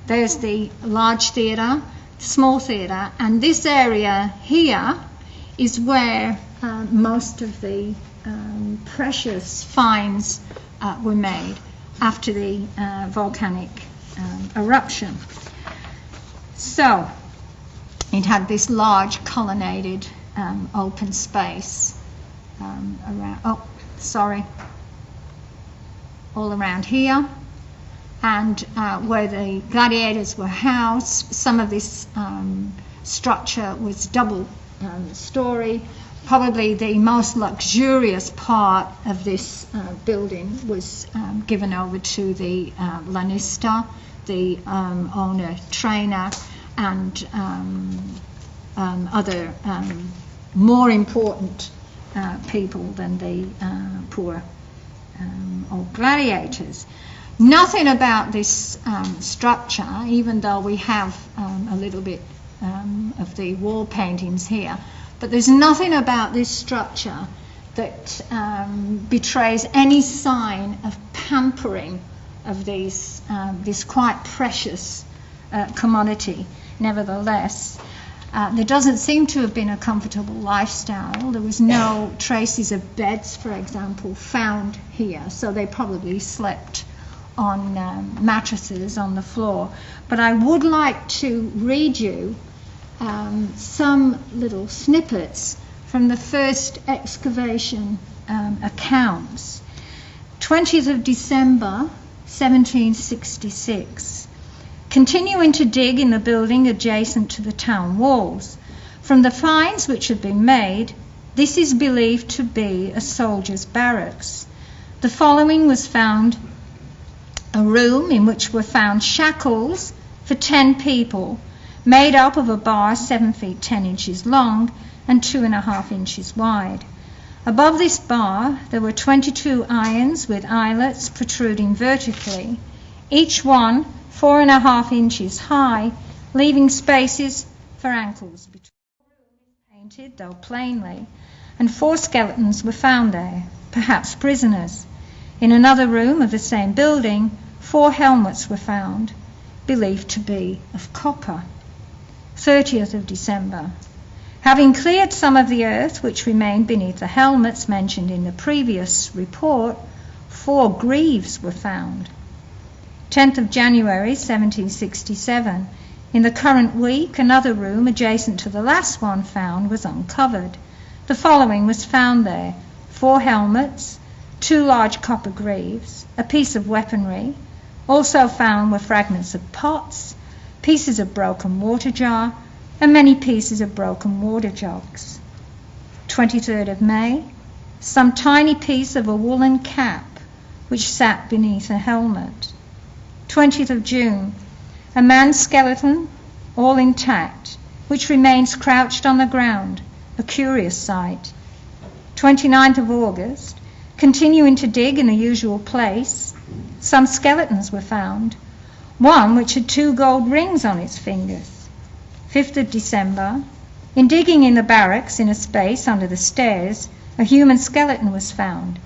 there's the large theatre, small theatre, and this area here is where most of the precious finds were made after the volcanic eruption. So it had this large colonnaded open space around, all around here, and where the gladiators were housed. Some of this structure was double story. Probably the most luxurious part of this building was given over to the lanista, the owner trainer, and other more important people than the poor old gladiators. Nothing about this structure, even though we have a little bit of the wall paintings here, but there's nothing about this structure that betrays any sign of pampering of these this quite precious commodity. Nevertheless, there doesn't seem to have been a comfortable lifestyle. There was no traces of beds, for example, found here, so they probably slept on mattresses on the floor. But I would like to read you some little snippets from the first excavation accounts. 20th of December 1766. Continuing to dig in the building adjacent to the town walls. From the finds which have been made, this is believed to be a soldier's barracks. The following was found: a room in which were found shackles for 10 people, made up of a bar 7 feet 10 inches long and 2.5 inches wide. Above this bar there were 22 irons with eyelets protruding vertically, each one 4.5 inches high, leaving spaces for ankles between. Painted, though plainly, and 4 skeletons were found there, perhaps prisoners. In another room of the same building, 4 helmets were found, believed to be of copper. 30th of December. Having cleared some of the earth which remained beneath the helmets mentioned in the previous report, 4 greaves were found. 10th of January 1767. In the current week, another room adjacent to the last one found was uncovered. The following was found there: 4 helmets, 2 large copper greaves, a piece of weaponry. Also found were fragments of pots, pieces of broken water jar, and many pieces of broken water jugs. 23rd of May, some tiny piece of a woolen cap which sat beneath a helmet. 20th of June, a man's skeleton, all intact, which remains crouched on the ground, a curious sight. 29th of August, continuing to dig in the usual place, some skeletons were found, one which had 2 gold rings on its fingers. 5th of December, in digging in the barracks in a space under the stairs, a human skeleton was found.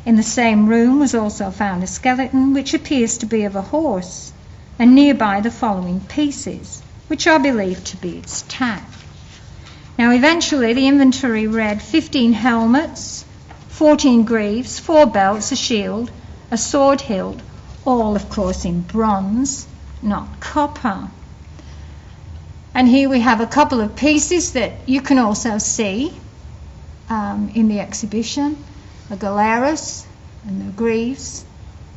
In the same room was also found a skeleton which appears to be of a horse, and nearby the following pieces, which are believed to be its tack. Now eventually the inventory read 15 helmets, 14 greaves, 4 belts, a shield, a sword hilt, all of course in bronze, not copper. And here we have a couple of pieces that you can also see in the exhibition. The Gladiators and the greaves.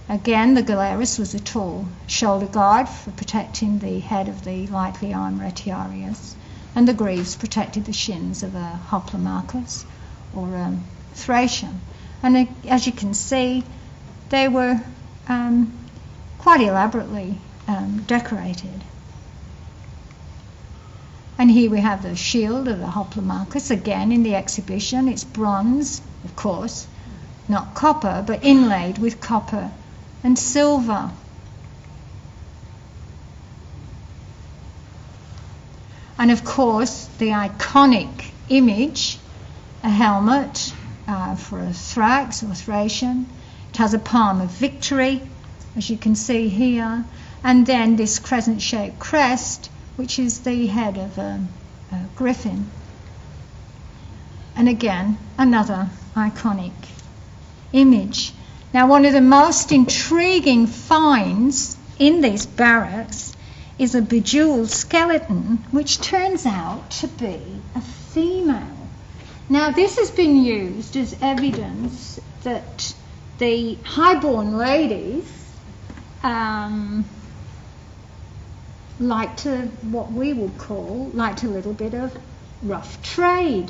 Again, the Gladiator was a tall shoulder guard for protecting the head of the lightly armed retiarius, and the greaves protected the shins of a hoplomachus or a thracian. And as you can see, they were quite elaborately decorated. And here we have the shield of the hoplomachus, again in the exhibition. It's bronze, of course, not copper, but inlaid with copper and silver. And of course, the iconic image, a helmet for a thraex or thracian. It has a palm of victory, as you can see here, and then this crescent-shaped crest, which is the head of a griffin. And again, another iconic image. Now, one of the most intriguing finds in these barracks is a bejeweled skeleton, which turns out to be a female. Now, this has been used as evidence that the highborn ladies liked what we would call, liked a little bit of rough trade.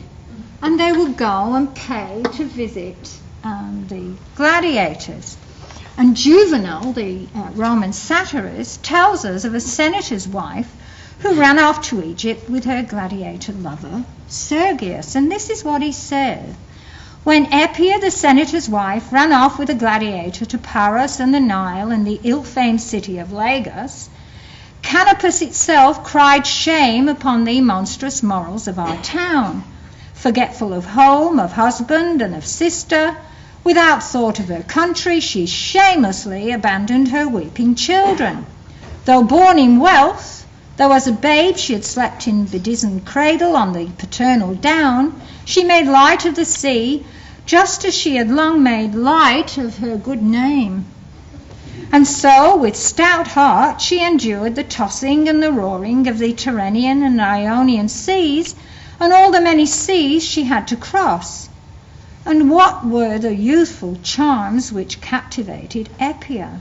And they would go and pay to visit the gladiators. And Juvenal, the Roman satirist, tells us of a senator's wife who ran off to Egypt with her gladiator lover, Sergius. And this is what he said. When Epia, the senator's wife, ran off with a gladiator to Paros and the Nile and the ill-famed city of Lagos, Canopus itself cried shame upon the monstrous morals of our town. Forgetful of home, of husband, and of sister, without thought of her country, she shamelessly abandoned her weeping children. Though born in wealth, though as a babe she had slept in bedizened cradle on the paternal down, she made light of the sea, just as she had long made light of her good name. And so, with stout heart, she endured the tossing and the roaring of the Tyrrhenian and Ionian seas, and all the many seas she had to cross. And what were the youthful charms which captivated Epia?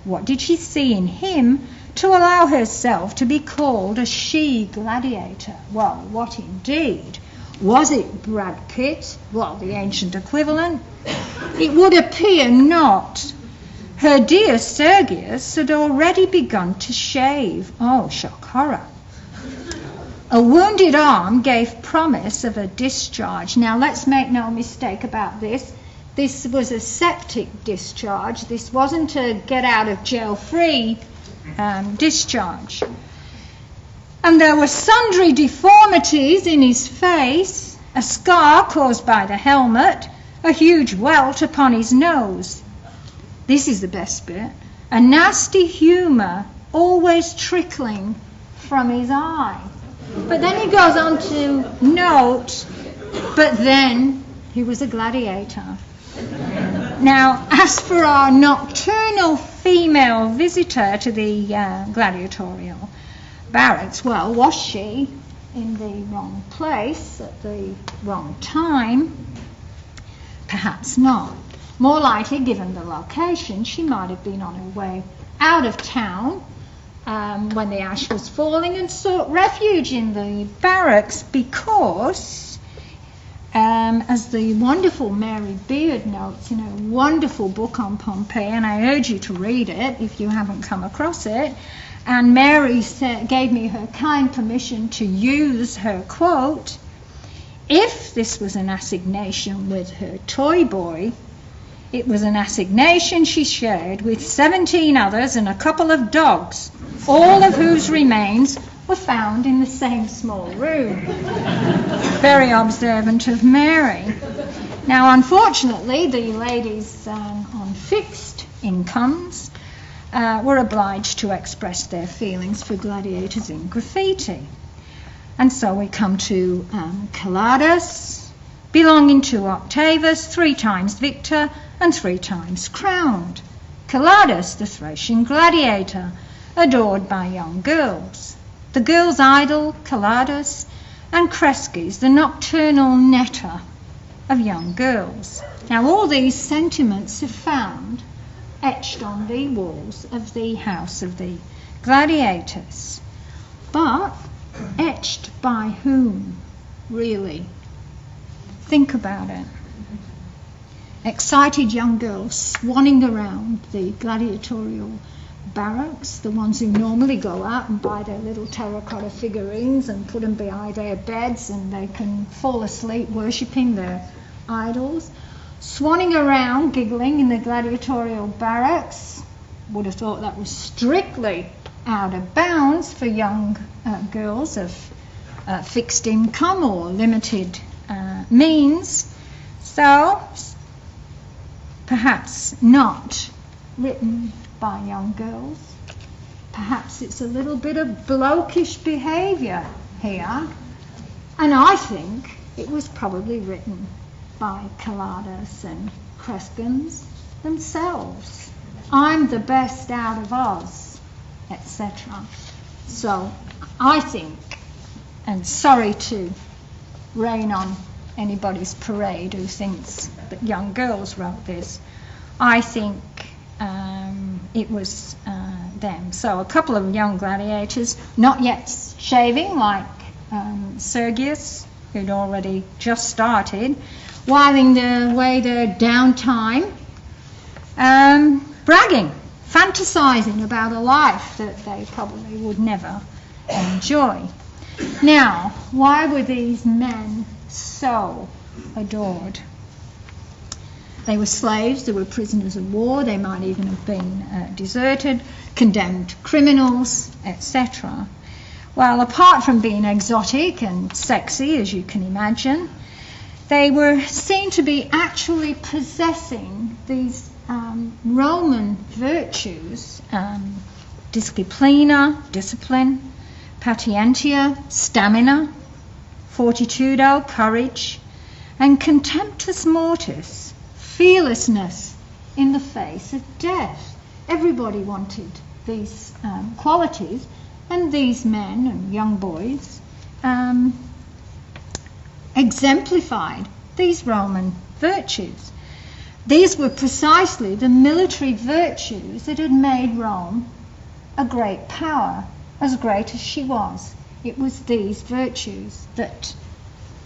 What did she see in him to allow herself to be called a she-gladiator? Well, what indeed? Was it Brad Pitt? Well, the ancient equivalent? It would appear not. Her dear Sergius had already begun to shave. Oh, shock horror. A wounded arm gave promise of a discharge. Now, let's make no mistake about this. This was a septic discharge. This wasn't a get-out-of-jail-free discharge. And there were sundry deformities in his face, a scar caused by the helmet, a huge welt upon his nose. This is the best bit. A nasty humour always trickling from his eye. But then he goes on to note, but then he was a gladiator. Now, as for our nocturnal female visitor to the gladiatorial barracks, well, was she in the wrong place at the wrong time? Perhaps not. More likely, given the location, she might have been on her way out of town when the ash was falling and sought refuge in the barracks because, as the wonderful Mary Beard notes in a wonderful book on Pompeii, and I urge you to read it if you haven't come across it, and Mary gave me her kind permission to use her quote, if this was an assignation with her toy boy, it was an assignation she shared with 17 others and a couple of dogs, all of whose remains were found in the same small room. Very observant of Mary. Now, unfortunately, the ladies on fixed incomes were obliged to express their feelings for gladiators in graffiti. And so we come to Celadus, belonging to Octavius, 3 times victor and 3 times crowned. Celadus, the Thracian gladiator, adored by young girls. The girls' idol, Celadus, and Cresces, the nocturnal netter of young girls. Now, all these sentiments are found etched on the walls of the house of the gladiators. But etched by whom, really? Think about it. Excited young girls swanning around the gladiatorial barracks, the ones who normally go out and buy their little terracotta figurines and put them behind their beds and they can fall asleep worshipping their idols, swanning around giggling in the gladiatorial barracks. Would have thought that was strictly out of bounds for young girls of fixed income or limited means. So perhaps not written by young girls. Perhaps it's a little bit of blokish behaviour here. And I think it was probably written by Celadus and Crescens themselves. I'm the best out of us, etc. So I think, and sorry to rain on anybody's parade who thinks that young girls wrote this, I think it was them. So a couple of young gladiators, not yet shaving like Sergius, who'd already just started, whiling away their downtime, bragging, fantasizing about a life that they probably would never enjoy. Now, why were these men so adored? They were slaves, they were prisoners of war, they might even have been deserted, condemned criminals, etc. Well, apart from being exotic and sexy, as you can imagine, they were seen to be actually possessing these Roman virtues, disciplina, discipline, patientia, stamina, fortitudo, courage, and contemptus mortis, fearlessness in the face of death. Everybody wanted these qualities, and these men and young boys exemplified these Roman virtues. These were precisely the military virtues that had made Rome a great power, as great as she was. It was these virtues that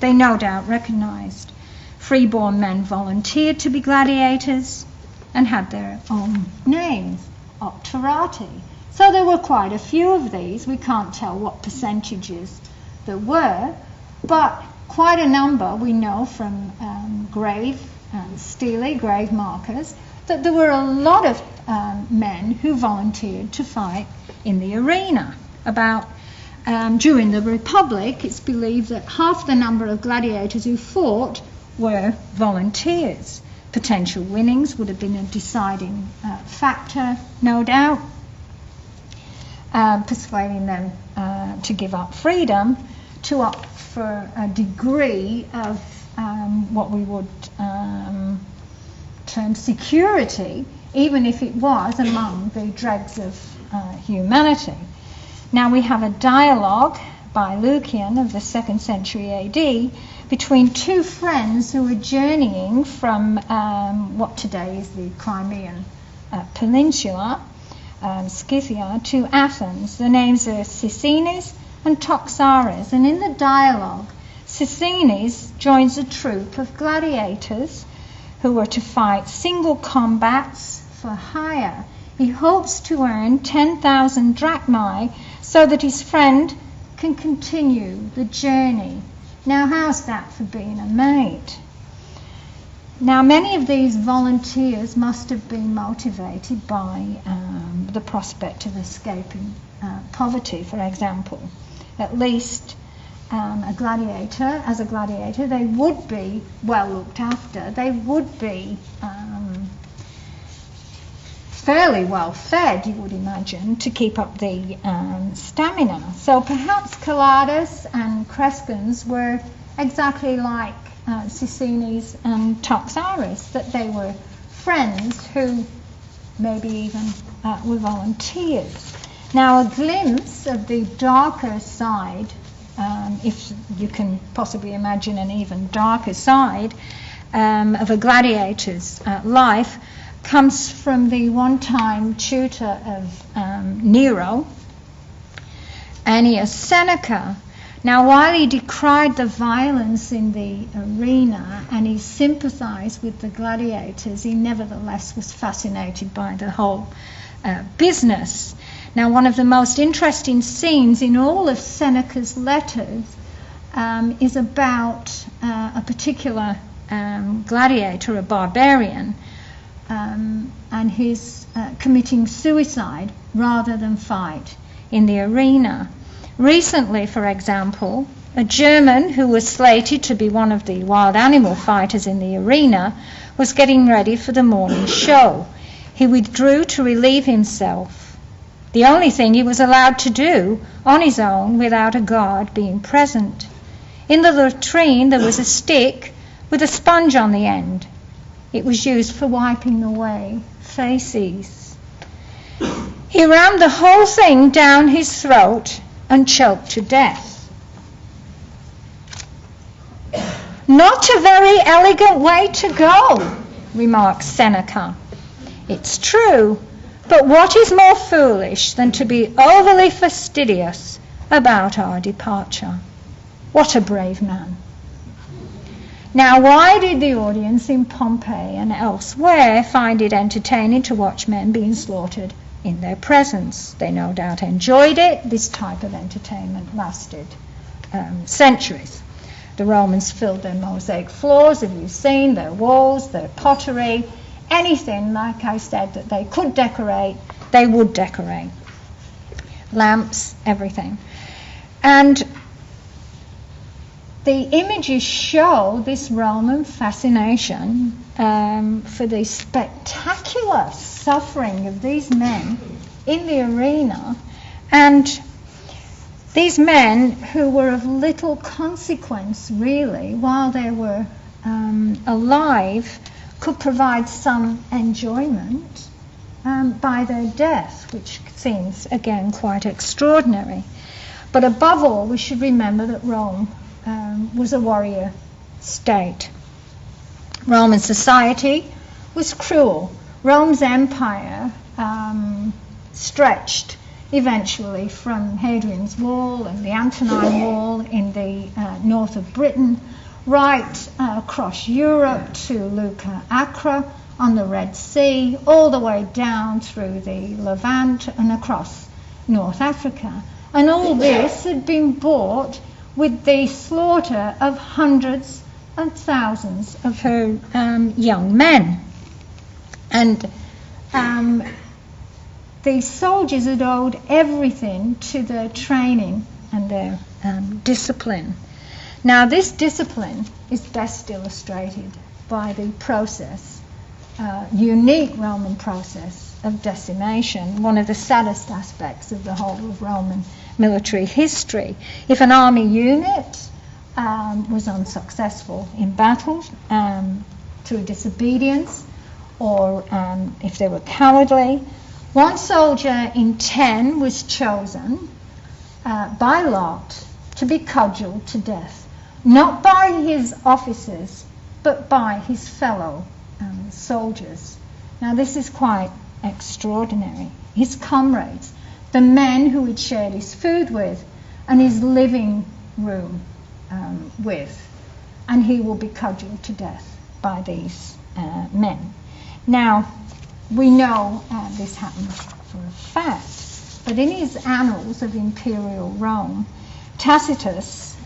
they no doubt recognised. Freeborn men volunteered to be gladiators and had their own names, opterati. So there were quite a few of these. We can't tell what percentages there were, but quite a number we know from grave markers, that there were a lot of men who volunteered to fight in the arena. During the Republic, it's believed that half the number of gladiators who fought were volunteers. Potential winnings would have been a deciding factor, no doubt, persuading them to give up freedom. to opt for a degree of what we would term security, even if it was among the dregs of humanity. Now we have a dialogue by Lucian of the 2nd century AD between two friends who were journeying from what today is the Crimean Peninsula, Scythia, to Athens. The names are Sicenes and Toxares, and in the dialogue Sicenes joins a troupe of gladiators who were to fight single combats for hire. He hopes to earn 10,000 drachmae so that his friend can continue the journey. Now, how's that for being a mate? Now, many of these volunteers must have been motivated by the prospect of escaping poverty, for example. At least as a gladiator, they would be well looked after. They would be fairly well fed, you would imagine, to keep up the stamina. So perhaps Celadus and Crescens were exactly like Sicenes and Toxares, that they were friends who maybe even were volunteers. Now, a glimpse of the darker side, if you can possibly imagine an even darker side of a gladiator's life, comes from the one-time tutor of Nero, Annius Seneca. Now, while he decried the violence in the arena and he sympathized with the gladiators, he nevertheless was fascinated by the whole business. Now, one of the most interesting scenes in all of Seneca's letters is about a particular gladiator, a barbarian, and his committing suicide rather than fight in the arena. Recently, for example, a German who was slated to be one of the wild animal fighters in the arena was getting ready for the morning show. He withdrew to relieve himself, the only thing he was allowed to do on his own without a guard being present. In the latrine there was a stick with a sponge on the end. It was used for wiping away faeces. He rammed the whole thing down his throat and choked to death. Not a very elegant way to go, remarks Seneca. It's true, but what is more foolish than to be overly fastidious about our departure? What a brave man. Now, why did the audience in Pompeii and elsewhere find it entertaining to watch men being slaughtered in their presence? They no doubt enjoyed it. This type of entertainment lasted centuries. The Romans filled their mosaic floors, have you seen, their walls, their pottery, anything, like I said, that they could decorate, they would decorate. Lamps, everything. And the images show this Roman fascination for the spectacular suffering of these men in the arena, and these men who were of little consequence really while they were alive could provide some enjoyment by their death, which seems again quite extraordinary. But above all, we should remember that Rome was a warrior state. Roman society was cruel. Rome's empire stretched eventually from Hadrian's Wall and the Antonine Wall in the north of Britain, right across Europe to Lucca Acra on the Red Sea, all the way down through the Levant and across North Africa. And all this had been bought with the slaughter of hundreds and thousands of her young men. And the soldiers had owed everything to their training and their discipline. Now, this discipline is best illustrated by the process, unique Roman process of decimation, one of the saddest aspects of the whole of Roman military history. If an army unit was unsuccessful in battle through disobedience, or if they were cowardly, one soldier in 10 was chosen by lot to be cudgeled to death, not by his officers, but by his fellow soldiers. Now this is quite extraordinary. His comrades, the men who he'd shared his food with and his living room with, and he will be cudgeled to death by these men. Now, we know this happened for a fact, but in his Annals of Imperial Rome, Tacitus,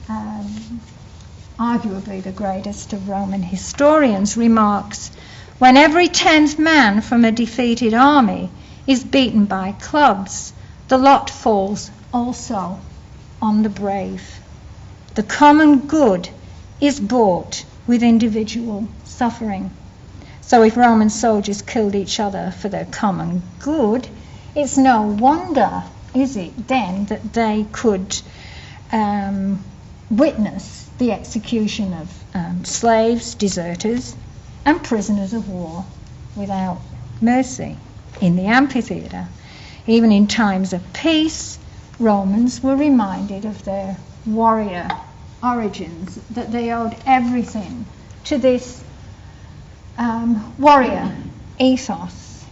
arguably the greatest of Roman historians, remarks, when every 10th man from a defeated army is beaten by clubs, the lot falls also on the brave. The common good is bought with individual suffering. So if Roman soldiers killed each other for their common good, it's no wonder, is it then, that they could witness the execution of slaves, deserters, and prisoners of war without mercy in the amphitheatre. Even in times of peace, Romans were reminded of their warrior origins, that they owed everything to this warrior ethos.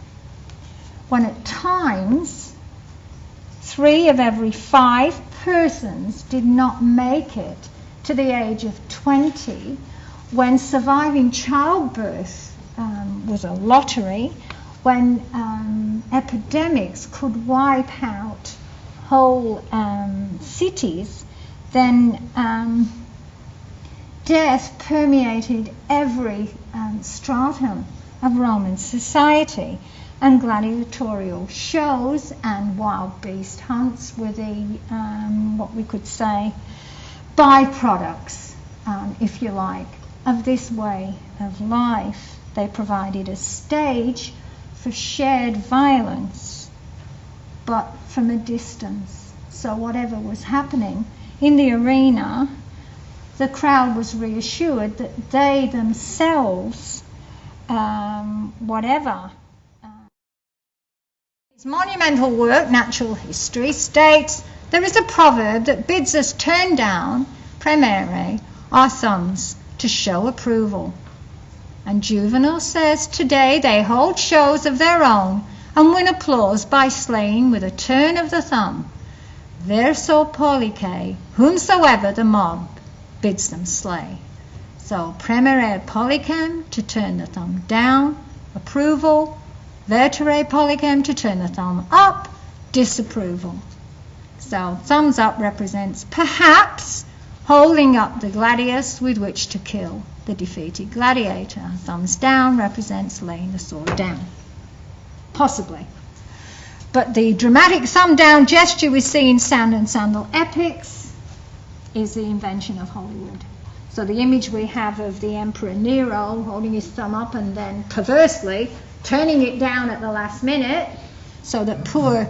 When at times 3 of every 5 persons did not make it to the age of 20, when surviving childbirth was a lottery, when epidemics could wipe out whole cities, then death permeated every stratum of Roman society, and gladiatorial shows and wild beast hunts were the, what we could say, byproducts, if you like, of this way of life. They provided a stage for shared violence, but from a distance. So whatever was happening in the arena, the crowd was reassured that they themselves, whatever. His monumental work, Natural History, states there is a proverb that bids us turn down, premere, our thumbs to show approval. And Juvenal says today they hold shows of their own and win applause by slaying with a turn of the thumb. Verso pollice, whomsoever the mob bids them slay. So premere pollicem, to turn the thumb down, approval. Vertere pollicem, to turn the thumb up, disapproval. So thumbs up represents perhaps holding up the gladius with which to kill the defeated gladiator. Thumbs down represents laying the sword down. Possibly. But the dramatic thumb down gesture we see in Sound and Sandal epics is the invention of Hollywood. So the image we have of the Emperor Nero holding his thumb up and then perversely turning it down at the last minute so that poor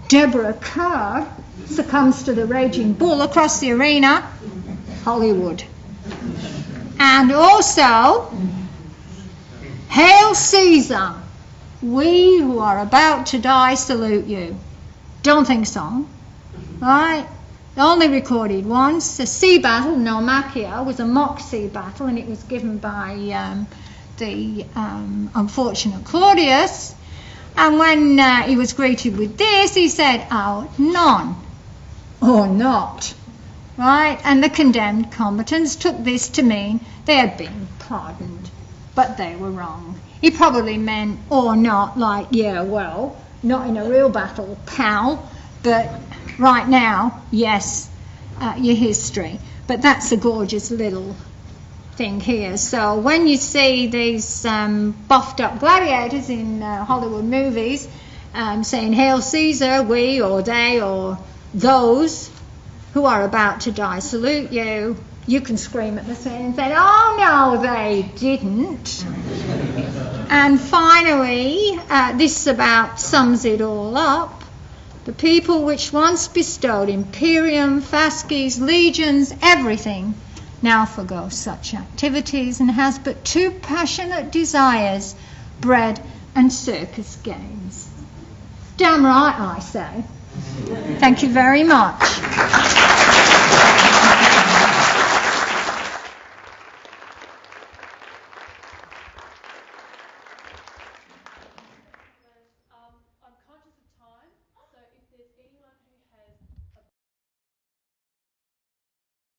Deborah Kerr succumbs to the raging bull across the arena, Hollywood. And also, Hail Caesar, we who are about to die salute you. Don't think so, right? Only recorded once. A sea battle, Naumachia, was a mock sea battle, and it was given by the unfortunate Claudius. And when he was greeted with this, he said, "Oh, none, or not," right? And the condemned combatants took this to mean they had been pardoned, but they were wrong. He probably meant or not, like, yeah, well, not in a real battle, pal, but right now, yes, your history. But that's a gorgeous little thing here. So when you see these buffed up gladiators in Hollywood movies saying "Hail Caesar, we or they or those who are about to die salute you," you can scream at the scene and say, "Oh no, they didn't." And finally, this about sums it all up. The people which once bestowed imperium, fasces, legions, everything, now forgo such activities and has but two passionate desires, bread and circus games. Damn right, I say. Thank you very much.